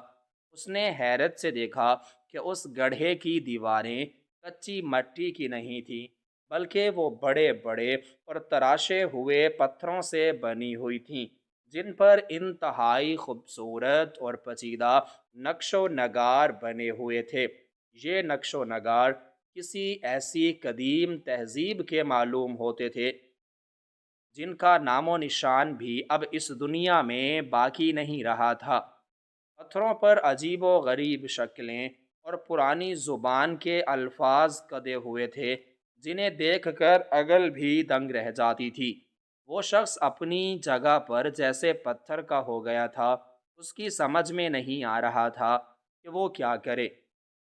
اس نے حیرت سے دیکھا کہ اس گڑھے کی دیواریں کچی مٹی کی نہیں تھیں، بلکہ وہ بڑے بڑے اور تراشے ہوئے پتھروں سے بنی ہوئی تھیں جن پر انتہائی خوبصورت اور پیچیدہ نقش و نگار بنے ہوئے تھے۔ یہ نقش و نگار کسی ایسی قدیم تہذیب کے معلوم ہوتے تھے جن کا نام و نشان بھی اب اس دنیا میں باقی نہیں رہا تھا۔ پتھروں پر عجیب و غریب شکلیں اور پرانی زبان کے الفاظ کدے ہوئے تھے جنہیں دیکھ کر عقل بھی دنگ رہ جاتی تھی۔ وہ شخص اپنی جگہ پر جیسے پتھر کا ہو گیا تھا۔ اس کی سمجھ میں نہیں آ رہا تھا کہ وہ کیا کرے۔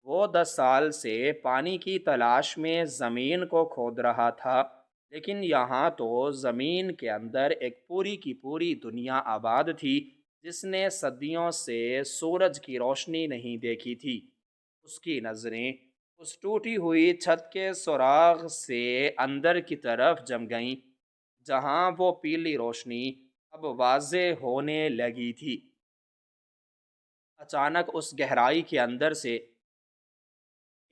وہ 10 سال سے پانی کی تلاش میں زمین کو کھود رہا تھا، لیکن یہاں تو زمین کے اندر ایک پوری کی پوری دنیا آباد تھی جس نے صدیوں سے سورج کی روشنی نہیں دیکھی تھی۔ اس کی نظریں اس ٹوٹی ہوئی چھت کے سوراخ سے اندر کی طرف جم گئیں جہاں وہ پیلی روشنی اب واضح ہونے لگی تھی۔ اچانک اس گہرائی کے اندر سے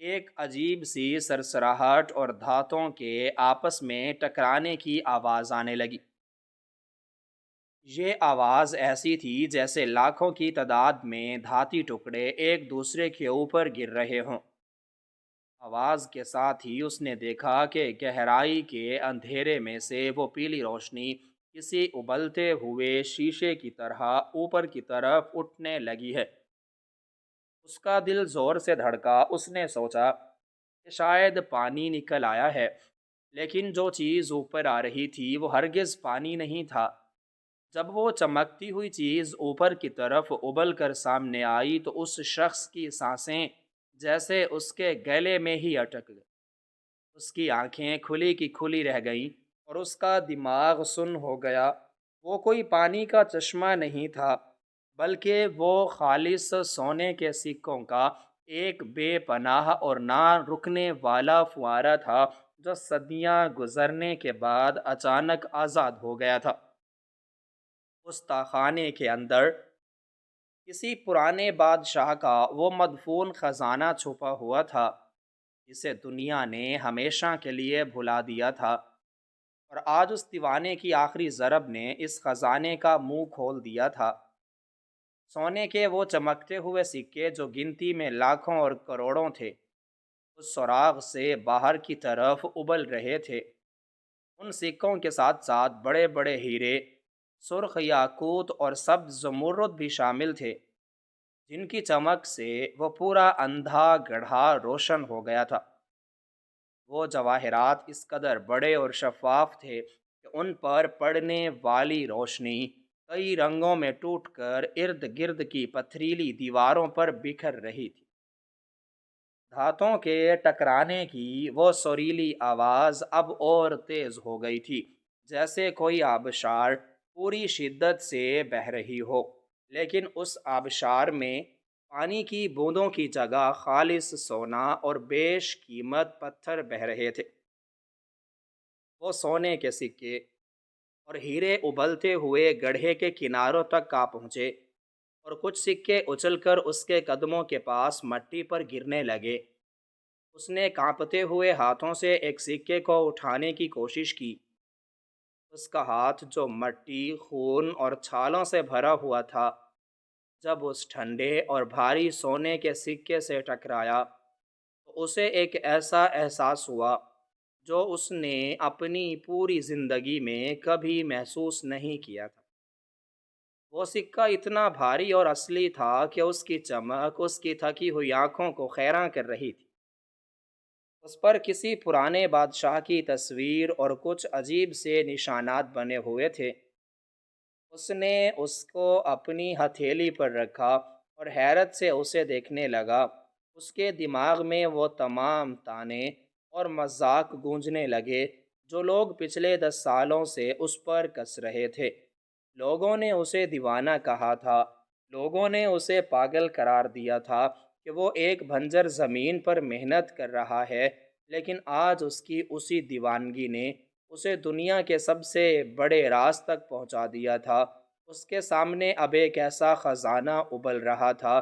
ایک عجیب سی سرسراہٹ اور دھاتوں کے آپس میں ٹکرانے کی آواز آنے لگی۔ یہ آواز ایسی تھی جیسے لاکھوں کی تعداد میں دھاتی ٹکڑے ایک دوسرے کے اوپر گر رہے ہوں۔ آواز کے ساتھ ہی اس نے دیکھا کہ گہرائی کے اندھیرے میں سے وہ پیلی روشنی کسی ابلتے ہوئے شیشے کی طرح اوپر کی طرف اٹھنے لگی ہے۔ اس کا دل زور سے دھڑکا، اس نے سوچا کہ شاید پانی نکل آیا ہے، لیکن جو چیز اوپر آ رہی تھی وہ ہرگز پانی نہیں تھا۔ جب وہ چمکتی ہوئی چیز اوپر کی طرف ابل کر سامنے آئی تو اس شخص کی سانسیں جیسے اس کے گلے میں ہی اٹک گئی۔ اس کی آنکھیں کھلی کی کھلی رہ گئیں اور اس کا دماغ سن ہو گیا۔ وہ کوئی پانی کا چشمہ نہیں تھا، بلکہ وہ خالص سونے کے سکوں کا ایک بے پناہ اور نہ رکنے والا فوارہ تھا جو صدیاں گزرنے کے بعد اچانک آزاد ہو گیا تھا۔ اس تاخانے کے اندر کسی پرانے بادشاہ کا وہ مدفون خزانہ چھپا ہوا تھا جسے دنیا نے ہمیشہ کے لیے بھلا دیا تھا، اور آج اس دیوانے کی آخری ضرب نے اس خزانے کا منہ کھول دیا تھا۔ سونے کے وہ چمکتے ہوئے سکے جو گنتی میں لاکھوں اور کروڑوں تھے، اس سراغ سے باہر کی طرف ابل رہے تھے۔ ان سکوں کے ساتھ ساتھ بڑے بڑے ہیرے، سرخ یاقوت اور سبز زمرد بھی شامل تھے، جن کی چمک سے وہ پورا اندھا گڑھا روشن ہو گیا تھا۔ وہ جواہرات اس قدر بڑے اور شفاف تھے کہ ان پر پڑنے والی روشنی کئی رنگوں میں ٹوٹ کر ارد گرد کی پتھریلی دیواروں پر بکھر رہی تھی۔ دھاتوں کے ٹکرانے کی وہ سریلی آواز اب اور تیز ہو گئی تھی، جیسے کوئی آبشار پوری شدت سے بہہ رہی ہو، لیکن اس آبشار میں پانی کی بوندوں کی جگہ خالص سونا اور بیش قیمت پتھر بہہ رہے تھے۔ وہ سونے کے سکے اور ہیرے ابلتے ہوئے گڑھے کے کناروں تک آ پہنچے، اور کچھ سکے اچل کر اس کے قدموں کے پاس مٹی پر گرنے لگے۔ اس نے کانپتے ہوئے ہاتھوں سے ایک سکے کو اٹھانے کی کوشش کی۔ اس کا ہاتھ جو مٹی، خون اور چھالوں سے بھرا ہوا تھا، جب اس ٹھنڈے اور بھاری سونے کے سکے سے ٹکرایا تو اسے ایک ایسا احساس ہوا جو اس نے اپنی پوری زندگی میں کبھی محسوس نہیں کیا تھا۔ وہ سکہ اتنا بھاری اور اصلی تھا کہ اس کی چمک اس کی تھکی ہوئی آنکھوں کو حیران کر رہی تھی۔ اس پر کسی پرانے بادشاہ کی تصویر اور کچھ عجیب سے نشانات بنے ہوئے تھے۔ اس نے اس کو اپنی ہتھیلی پر رکھا اور حیرت سے اسے دیکھنے لگا۔ اس کے دماغ میں وہ تمام طعنے اور مذاق گونجنے لگے جو لوگ پچھلے 10 سالوں سے اس پر کس رہے تھے۔ لوگوں نے اسے دیوانہ کہا تھا، لوگوں نے اسے پاگل قرار دیا تھا کہ وہ ایک بنجر زمین پر محنت کر رہا ہے، لیکن آج اس کی اسی دیوانگی نے اسے دنیا کے سب سے بڑے راز تک پہنچا دیا تھا۔ اس کے سامنے اب ایک ایسا خزانہ ابل رہا تھا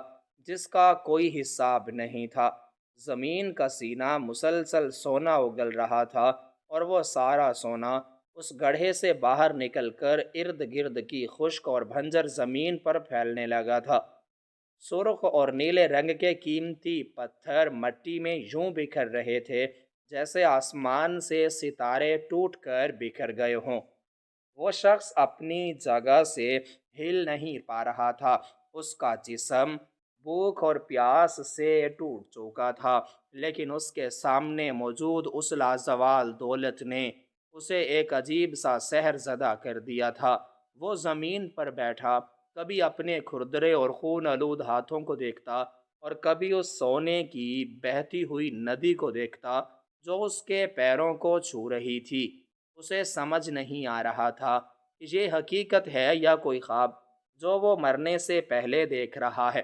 جس کا کوئی حساب نہیں تھا۔ زمین کا سینہ مسلسل سونا اگل رہا تھا، اور وہ سارا سونا اس گڑھے سے باہر نکل کر ارد گرد کی خشک اور بنجر زمین پر پھیلنے لگا تھا۔ سرخ اور نیلے رنگ کے قیمتی پتھر مٹی میں یوں بکھر رہے تھے جیسے آسمان سے ستارے ٹوٹ کر بکھر گئے ہوں۔ وہ شخص اپنی جگہ سے ہل نہیں پا رہا تھا۔ اس کا جسم بھوک اور پیاس سے ٹوٹ چکا تھا، لیکن اس کے سامنے موجود اس لازوال دولت نے اسے ایک عجیب سا سحر زدہ کر دیا تھا۔ وہ زمین پر بیٹھا، کبھی اپنے کھردرے اور خون آلود ہاتھوں کو دیکھتا اور کبھی اس سونے کی بہتی ہوئی ندی کو دیکھتا جو اس کے پیروں کو چھو رہی تھی۔ اسے سمجھ نہیں آ رہا تھا کہ یہ حقیقت ہے یا کوئی خواب جو وہ مرنے سے پہلے دیکھ رہا ہے۔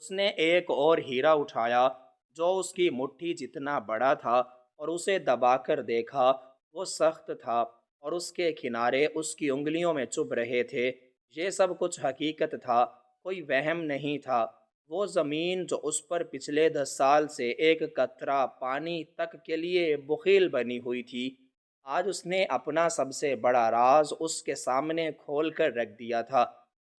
اس نے ایک اور ہیرا اٹھایا جو اس کی مٹھی جتنا بڑا تھا، اور اسے دبا کر دیکھا۔ وہ سخت تھا اور اس کے کنارے اس کی انگلیوں میں چبھ رہے تھے۔ یہ سب کچھ حقیقت تھا، کوئی وہم نہیں تھا۔ وہ زمین جو اس پر پچھلے 10 سال سے ایک قطرہ پانی تک کے لیے بخیل بنی ہوئی تھی، آج اس نے اپنا سب سے بڑا راز اس کے سامنے کھول کر رکھ دیا تھا۔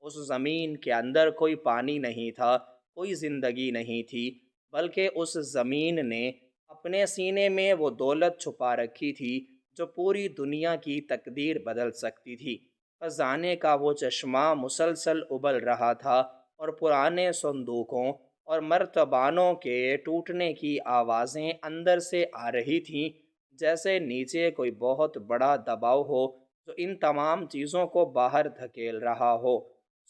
اس زمین کے اندر کوئی پانی نہیں تھا، کوئی زندگی نہیں تھی، بلکہ اس زمین نے اپنے سینے میں وہ دولت چھپا رکھی تھی جو پوری دنیا کی تقدیر بدل سکتی تھی۔ خزانے کا وہ چشمہ مسلسل ابل رہا تھا اور پرانے صندوقوں اور مرتبانوں کے ٹوٹنے کی آوازیں اندر سے آ رہی تھیں، جیسے نیچے کوئی بہت بڑا دباؤ ہو جو ان تمام چیزوں کو باہر دھکیل رہا ہو۔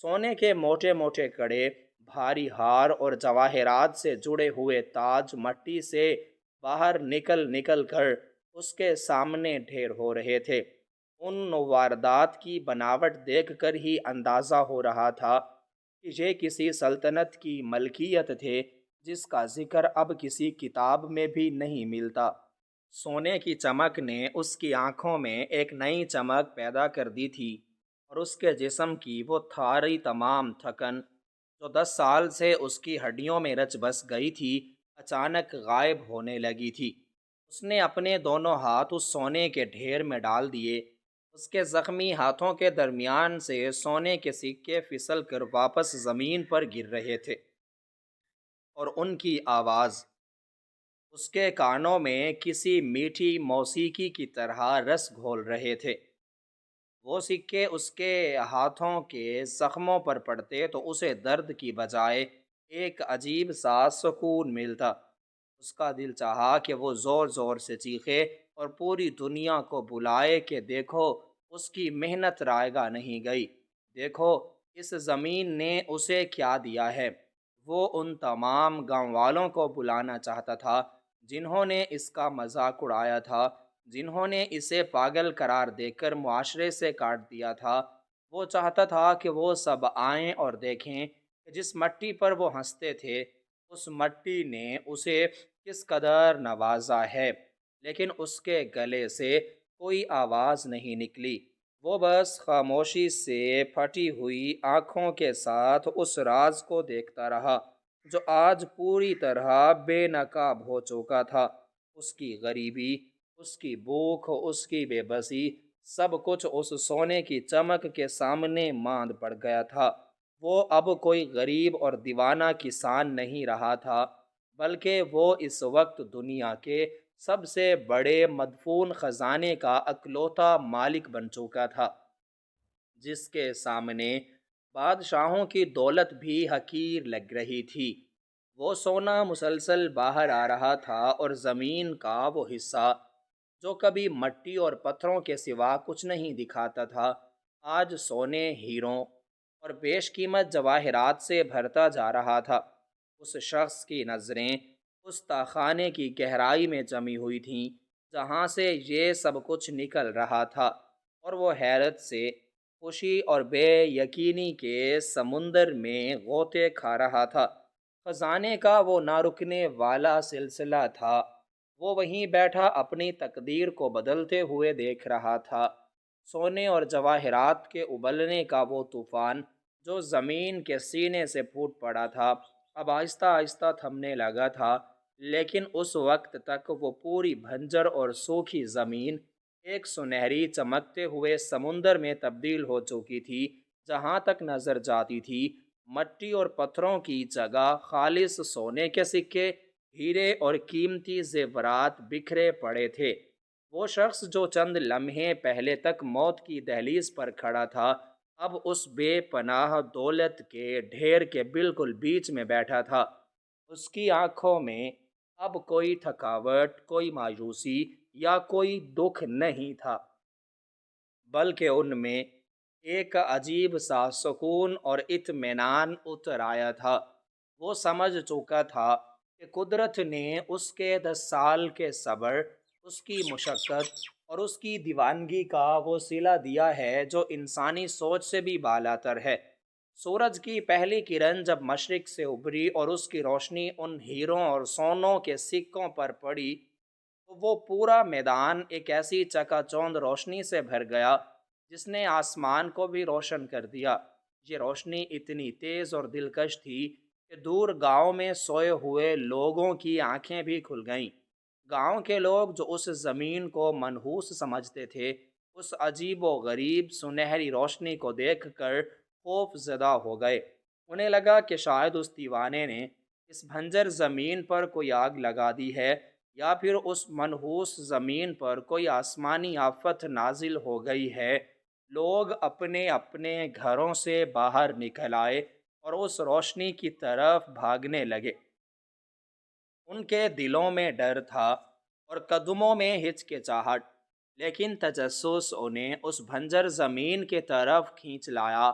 سونے کے موٹے موٹے کڑے، بھاری ہار اور جواہرات سے جڑے ہوئے تاج مٹی سے باہر نکل نکل کر اس کے سامنے ڈھیر ہو رہے تھے۔ ان واردات کی بناوٹ دیکھ کر ہی اندازہ ہو رہا تھا کہ یہ کسی سلطنت کی ملکیت تھے جس کا ذکر اب کسی کتاب میں بھی نہیں ملتا۔ سونے کی چمک نے اس کی آنکھوں میں ایک نئی چمک پیدا کر دی تھی، اور اس کے جسم کی وہ تھاری تمام تھکن جو 10 سال سے اس کی ہڈیوں میں رچ بس گئی تھی، اچانک غائب ہونے لگی تھی۔ اس نے اپنے دونوں ہاتھ اس سونے کے ڈھیر میں ڈال دیے۔ اس کے زخمی ہاتھوں کے درمیان سے سونے کے سکے پھسل کر واپس زمین پر گر رہے تھے، اور ان کی آواز اس کے کانوں میں کسی میٹھی موسیقی کی طرح رس گھول رہے تھے۔ وہ سکے اس کے ہاتھوں کے زخموں پر پڑتے تو اسے درد کی بجائے ایک عجیب سا سکون ملتا۔ اس کا دل چاہا کہ وہ زور زور سے چیخے اور پوری دنیا کو بلائے کہ دیکھو، اس کی محنت رائے گاہ نہیں گئی، دیکھو اس زمین نے اسے کیا دیا ہے۔ وہ ان تمام گاؤں والوں کو بلانا چاہتا تھا جنہوں نے اس کا مذاق اڑایا تھا، جنہوں نے اسے پاگل قرار دے کر معاشرے سے کاٹ دیا تھا۔ وہ چاہتا تھا کہ وہ سب آئیں اور دیکھیں کہ جس مٹی پر وہ ہنستے تھے، اس مٹی نے اسے کس قدر نوازا ہے، لیکن اس کے گلے سے کوئی آواز نہیں نکلی۔ وہ بس خاموشی سے پھٹی ہوئی آنکھوں کے ساتھ اس راز کو دیکھتا رہا جو آج پوری طرح بے نقاب ہو چکا تھا۔ اس کی غریبی، اس کی بھوک، اس کی بے بسی، سب کچھ اس سونے کی چمک کے سامنے ماند پڑ گیا تھا۔ وہ اب کوئی غریب اور دیوانہ کسان نہیں رہا تھا، بلکہ وہ اس وقت دنیا کے سب سے بڑے مدفون خزانے کا اکلوتا مالک بن چکا تھا، جس کے سامنے بادشاہوں کی دولت بھی حقیر لگ رہی تھی۔ وہ سونا مسلسل باہر آ رہا تھا، اور زمین کا وہ حصہ جو کبھی مٹی اور پتھروں کے سوا کچھ نہیں دکھاتا تھا، آج سونے، ہیروں اور بیش قیمت جواہرات سے بھرتا جا رہا تھا۔ اس شخص کی نظریں اس تاخانے کی گہرائی میں جمی ہوئی تھیں جہاں سے یہ سب کچھ نکل رہا تھا، اور وہ حیرت سے، خوشی اور بے یقینی کے سمندر میں غوطے کھا رہا تھا۔ خزانے کا وہ نہ رکنے والا سلسلہ تھا۔ وہ وہیں بیٹھا اپنی تقدیر کو بدلتے ہوئے دیکھ رہا تھا۔ سونے اور جواہرات کے ابلنے کا وہ طوفان جو زمین کے سینے سے پھوٹ پڑا تھا، اب آہستہ آہستہ تھمنے لگا تھا، لیکن اس وقت تک وہ پوری بھنجر اور سوکھی زمین ایک سنہری چمکتے ہوئے سمندر میں تبدیل ہو چکی تھی، جہاں تک نظر جاتی تھی مٹی اور پتھروں کی جگہ خالص سونے کے سکے، ہیرے اور قیمتی زیورات بکھرے پڑے تھے۔ وہ شخص جو چند لمحے پہلے تک موت کی دہلیز پر کھڑا تھا، اب اس بے پناہ دولت کے ڈھیر کے بالکل بیچ میں بیٹھا تھا۔ اس کی آنکھوں میں اب کوئی تھکاوٹ، کوئی مایوسی یا کوئی دکھ نہیں تھا، بلکہ ان میں ایک عجیب سا سکون اور اطمینان اتر آیا تھا۔ وہ سمجھ چکا تھا کہ قدرت نے اس کے 10 سال کے صبر، اس کی مشقت اور اس کی دیوانگی کا وہ صلہ دیا ہے جو انسانی سوچ سے بھی بالاتر ہے۔ سورج کی پہلی کرن جب مشرق سے ابھری اور اس کی روشنی ان ہیروں اور سونوں کے سکوں پر پڑی، تو وہ پورا میدان ایک ایسی چکا چوند روشنی سے بھر گیا جس نے آسمان کو بھی روشن کر دیا۔ یہ روشنی اتنی تیز اور دلکش تھی کہ دور گاؤں میں سوئے ہوئے لوگوں کی آنکھیں بھی کھل گئیں۔ گاؤں کے لوگ جو اس زمین کو منحوس سمجھتے تھے، اس عجیب و غریب سنہری روشنی کو دیکھ کر خوف زدہ ہو گئے۔ انہیں لگا کہ شاید اس دیوانے نے اس بھنجر زمین پر کوئی آگ لگا دی ہے، یا پھر اس منحوس زمین پر کوئی آسمانی آفت نازل ہو گئی ہے۔ لوگ اپنے اپنے گھروں سے باہر نکل آئے اور اس روشنی کی طرف بھاگنے لگے۔ ان کے دلوں میں ڈر تھا اور قدموں میں ہچکچاہٹ، لیکن تجسس انہیں اس بھنجر زمین کی طرف کھینچ لایا۔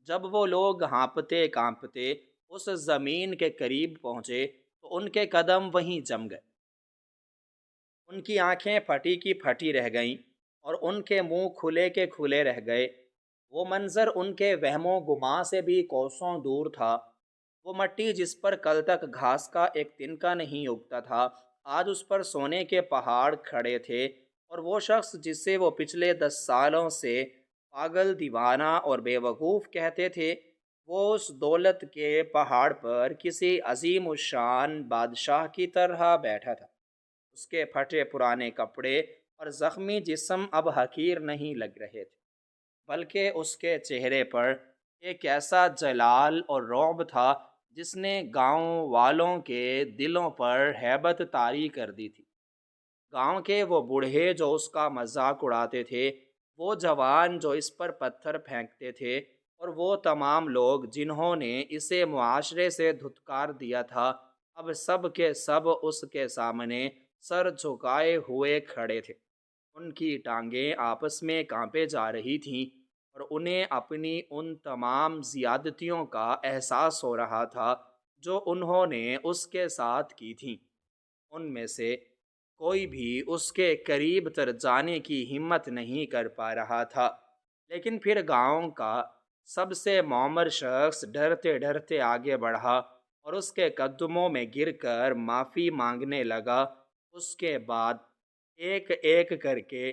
جب وہ لوگ ہانپتے کانپتے اس زمین کے قریب پہنچے تو ان کے قدم وہیں جم گئے۔ ان کی آنکھیں پھٹی کی پھٹی رہ گئیں اور ان کے منہ کھلے کے کھلے رہ گئے۔ وہ منظر ان کے وہم و گمان سے بھی کوسوں دور تھا۔ وہ مٹی جس پر کل تک گھاس کا ایک تنکا نہیں اگتا تھا، آج اس پر سونے کے پہاڑ کھڑے تھے، اور وہ شخص جسے وہ پچھلے 10 سالوں سے پاگل، دیوانہ اور بے وقوف کہتے تھے، وہ اس دولت کے پہاڑ پر کسی عظیم الشان بادشاہ کی طرح بیٹھا تھا۔ اس کے پھٹے پرانے کپڑے اور زخمی جسم اب حقیر نہیں لگ رہے تھے، بلکہ اس کے چہرے پر ایک ایسا جلال اور رعب تھا جس نے گاؤں والوں کے دلوں پر ہیبت طاری کر دی تھی۔ گاؤں کے وہ بوڑھے جو اس کا مذاق اڑاتے تھے، وہ جوان جو اس پر پتھر پھینکتے تھے، اور وہ تمام لوگ جنہوں نے اسے معاشرے سے دھتکار دیا تھا، اب سب کے سب اس کے سامنے سر جھکائے ہوئے کھڑے تھے۔ ان کی ٹانگیں آپس میں کانپے جا رہی تھیں اور انہیں اپنی ان تمام زیادتیوں کا احساس ہو رہا تھا جو انہوں نے اس کے ساتھ کی تھیں۔ ان میں سے کوئی بھی اس کے قریب تر جانے کی ہمت نہیں کر پا رہا تھا، لیکن پھر گاؤں کا سب سے معمر شخص ڈرتے ڈرتے آگے بڑھا اور اس کے قدموں میں گر کر معافی مانگنے لگا۔ اس کے بعد ایک ایک کر کے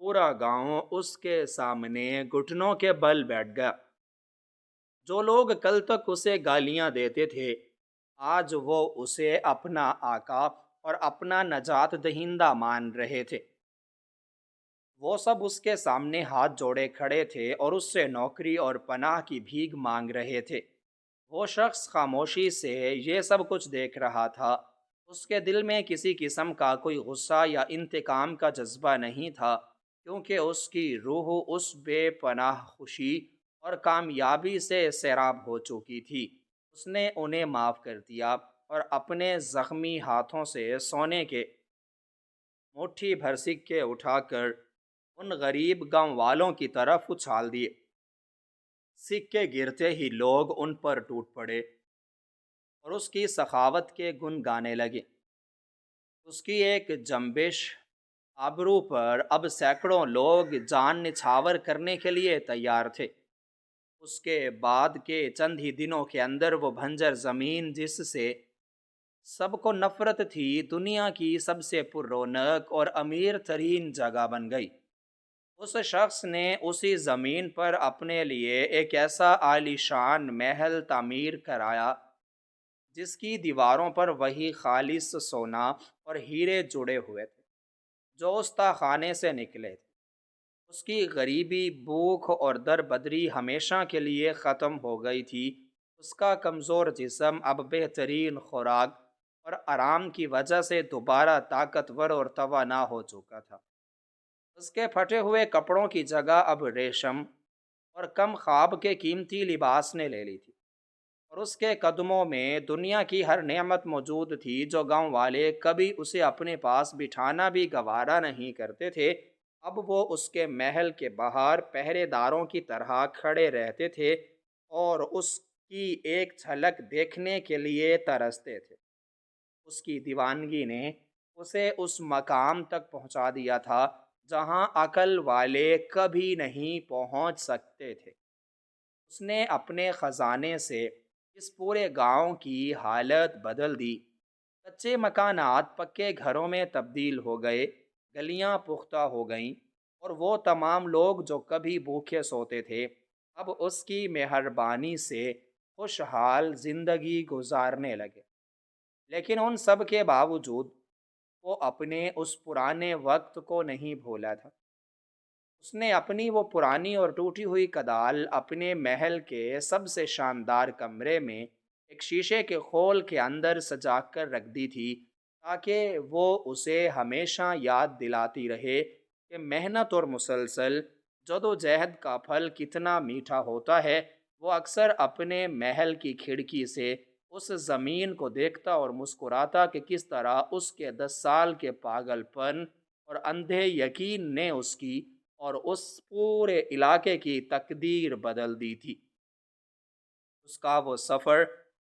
پورا گاؤں اس کے سامنے گھٹنوں کے بل بیٹھ گیا۔ جو لوگ کل تک اسے گالیاں دیتے تھے، آج وہ اسے اپنا آقا اور اپنا نجات دہندہ مان رہے تھے۔ وہ سب اس کے سامنے ہاتھ جوڑے کھڑے تھے اور اس سے نوکری اور پناہ کی بھیک مانگ رہے تھے۔ وہ شخص خاموشی سے یہ سب کچھ دیکھ رہا تھا۔ اس کے دل میں کسی قسم کا کوئی غصہ یا انتقام کا جذبہ نہیں تھا، کیونکہ اس کی روح اس بے پناہ خوشی اور کامیابی سے سیراب ہو چکی تھی۔ اس نے انہیں معاف کر دیا اور اپنے زخمی ہاتھوں سے سونے کے مٹھی بھر سکے اٹھا کر ان غریب گاؤں والوں کی طرف اچھال دیے۔ سکے گرتے ہی لوگ ان پر ٹوٹ پڑے اور اس کی سخاوت کے گن گانے لگے۔ اس کی ایک جنبش آبرو پر اب سینکڑوں لوگ جان نچھاور کرنے کے لیے تیار تھے۔ اس کے بعد کے چند ہی دنوں کے اندر وہ بھنجر زمین جس سے سب کو نفرت تھی، دنیا کی سب سے پر رونق اور امیر ترین جگہ بن گئی۔ اس شخص نے اسی زمین پر اپنے لیے ایک ایسا عالی شان محل تعمیر کرایا جس کی دیواروں پر وہی خالص سونا اور ہیرے جڑے ہوئے تھے جو استاخانے سے نکلے تھے۔ اس کی غریبی، بھوک اور دربدری ہمیشہ کے لیے ختم ہو گئی تھی۔ اس کا کمزور جسم اب بہترین خوراک اور آرام کی وجہ سے دوبارہ طاقتور اور توانا ہو چکا تھا۔ اس کے پھٹے ہوئے کپڑوں کی جگہ اب ریشم اور کم خواب کے قیمتی لباس نے لے لی تھی، اور اس کے قدموں میں دنیا کی ہر نعمت موجود تھی جو گاؤں والے کبھی اسے اپنے پاس بٹھانا بھی گوارا نہیں کرتے تھے۔ اب وہ اس کے محل کے باہر پہرے داروں کی طرح کھڑے رہتے تھے اور اس کی ایک جھلک دیکھنے کے لیے ترستے تھے۔ اس کی دیوانگی نے اسے اس مقام تک پہنچا دیا تھا جہاں عقل والے کبھی نہیں پہنچ سکتے تھے۔ اس نے اپنے خزانے سے اس پورے گاؤں کی حالت بدل دی۔ کچے مکانات پکے گھروں میں تبدیل ہو گئے، گلیاں پختہ ہو گئیں، اور وہ تمام لوگ جو کبھی بھوکے سوتے تھے اب اس کی مہربانی سے خوشحال زندگی گزارنے لگے۔ لیکن ان سب کے باوجود وہ اپنے اس پرانے وقت کو نہیں بھولا تھا۔ اس نے اپنی وہ پرانی اور ٹوٹی ہوئی کدال اپنے محل کے سب سے شاندار کمرے میں ایک شیشے کے خول کے اندر سجا کر رکھ دی تھی تاکہ وہ اسے ہمیشہ یاد دلاتی رہے کہ محنت اور مسلسل جد و جہد کا پھل کتنا میٹھا ہوتا ہے۔ وہ اکثر اپنے محل کی کھڑکی سے اس زمین کو دیکھتا اور مسکراتا کہ کس طرح اس کے 10 سال کے پاگل پن اور اندھے یقین نے اس کی اور اس پورے علاقے کی تقدیر بدل دی تھی۔ اس کا وہ سفر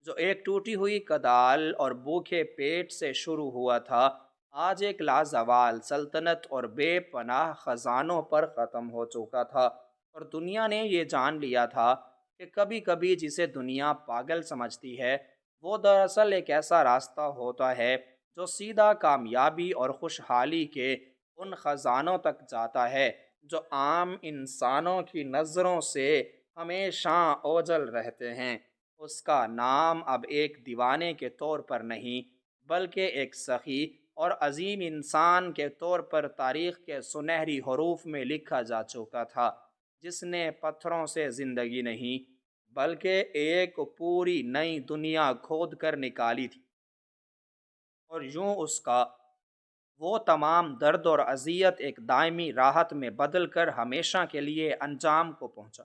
جو ایک ٹوٹی ہوئی کدال اور بھوکے پیٹ سے شروع ہوا تھا، آج ایک لازوال سلطنت اور بے پناہ خزانوں پر ختم ہو چکا تھا، اور دنیا نے یہ جان لیا تھا کہ کبھی کبھی جسے دنیا پاگل سمجھتی ہے وہ دراصل ایک ایسا راستہ ہوتا ہے جو سیدھا کامیابی اور خوشحالی کے ان خزانوں تک جاتا ہے جو عام انسانوں کی نظروں سے ہمیشہ اوجھل رہتے ہیں۔ اس کا نام اب ایک دیوانے کے طور پر نہیں بلکہ ایک سخی اور عظیم انسان کے طور پر تاریخ کے سنہری حروف میں لکھا جا چکا تھا، جس نے پتھروں سے زندگی نہیں بلکہ ایک پوری نئی دنیا کھود کر نکالی تھی، اور یوں اس کا وہ تمام درد اور اذیت ایک دائمی راحت میں بدل کر ہمیشہ کے لیے انجام کو پہنچا۔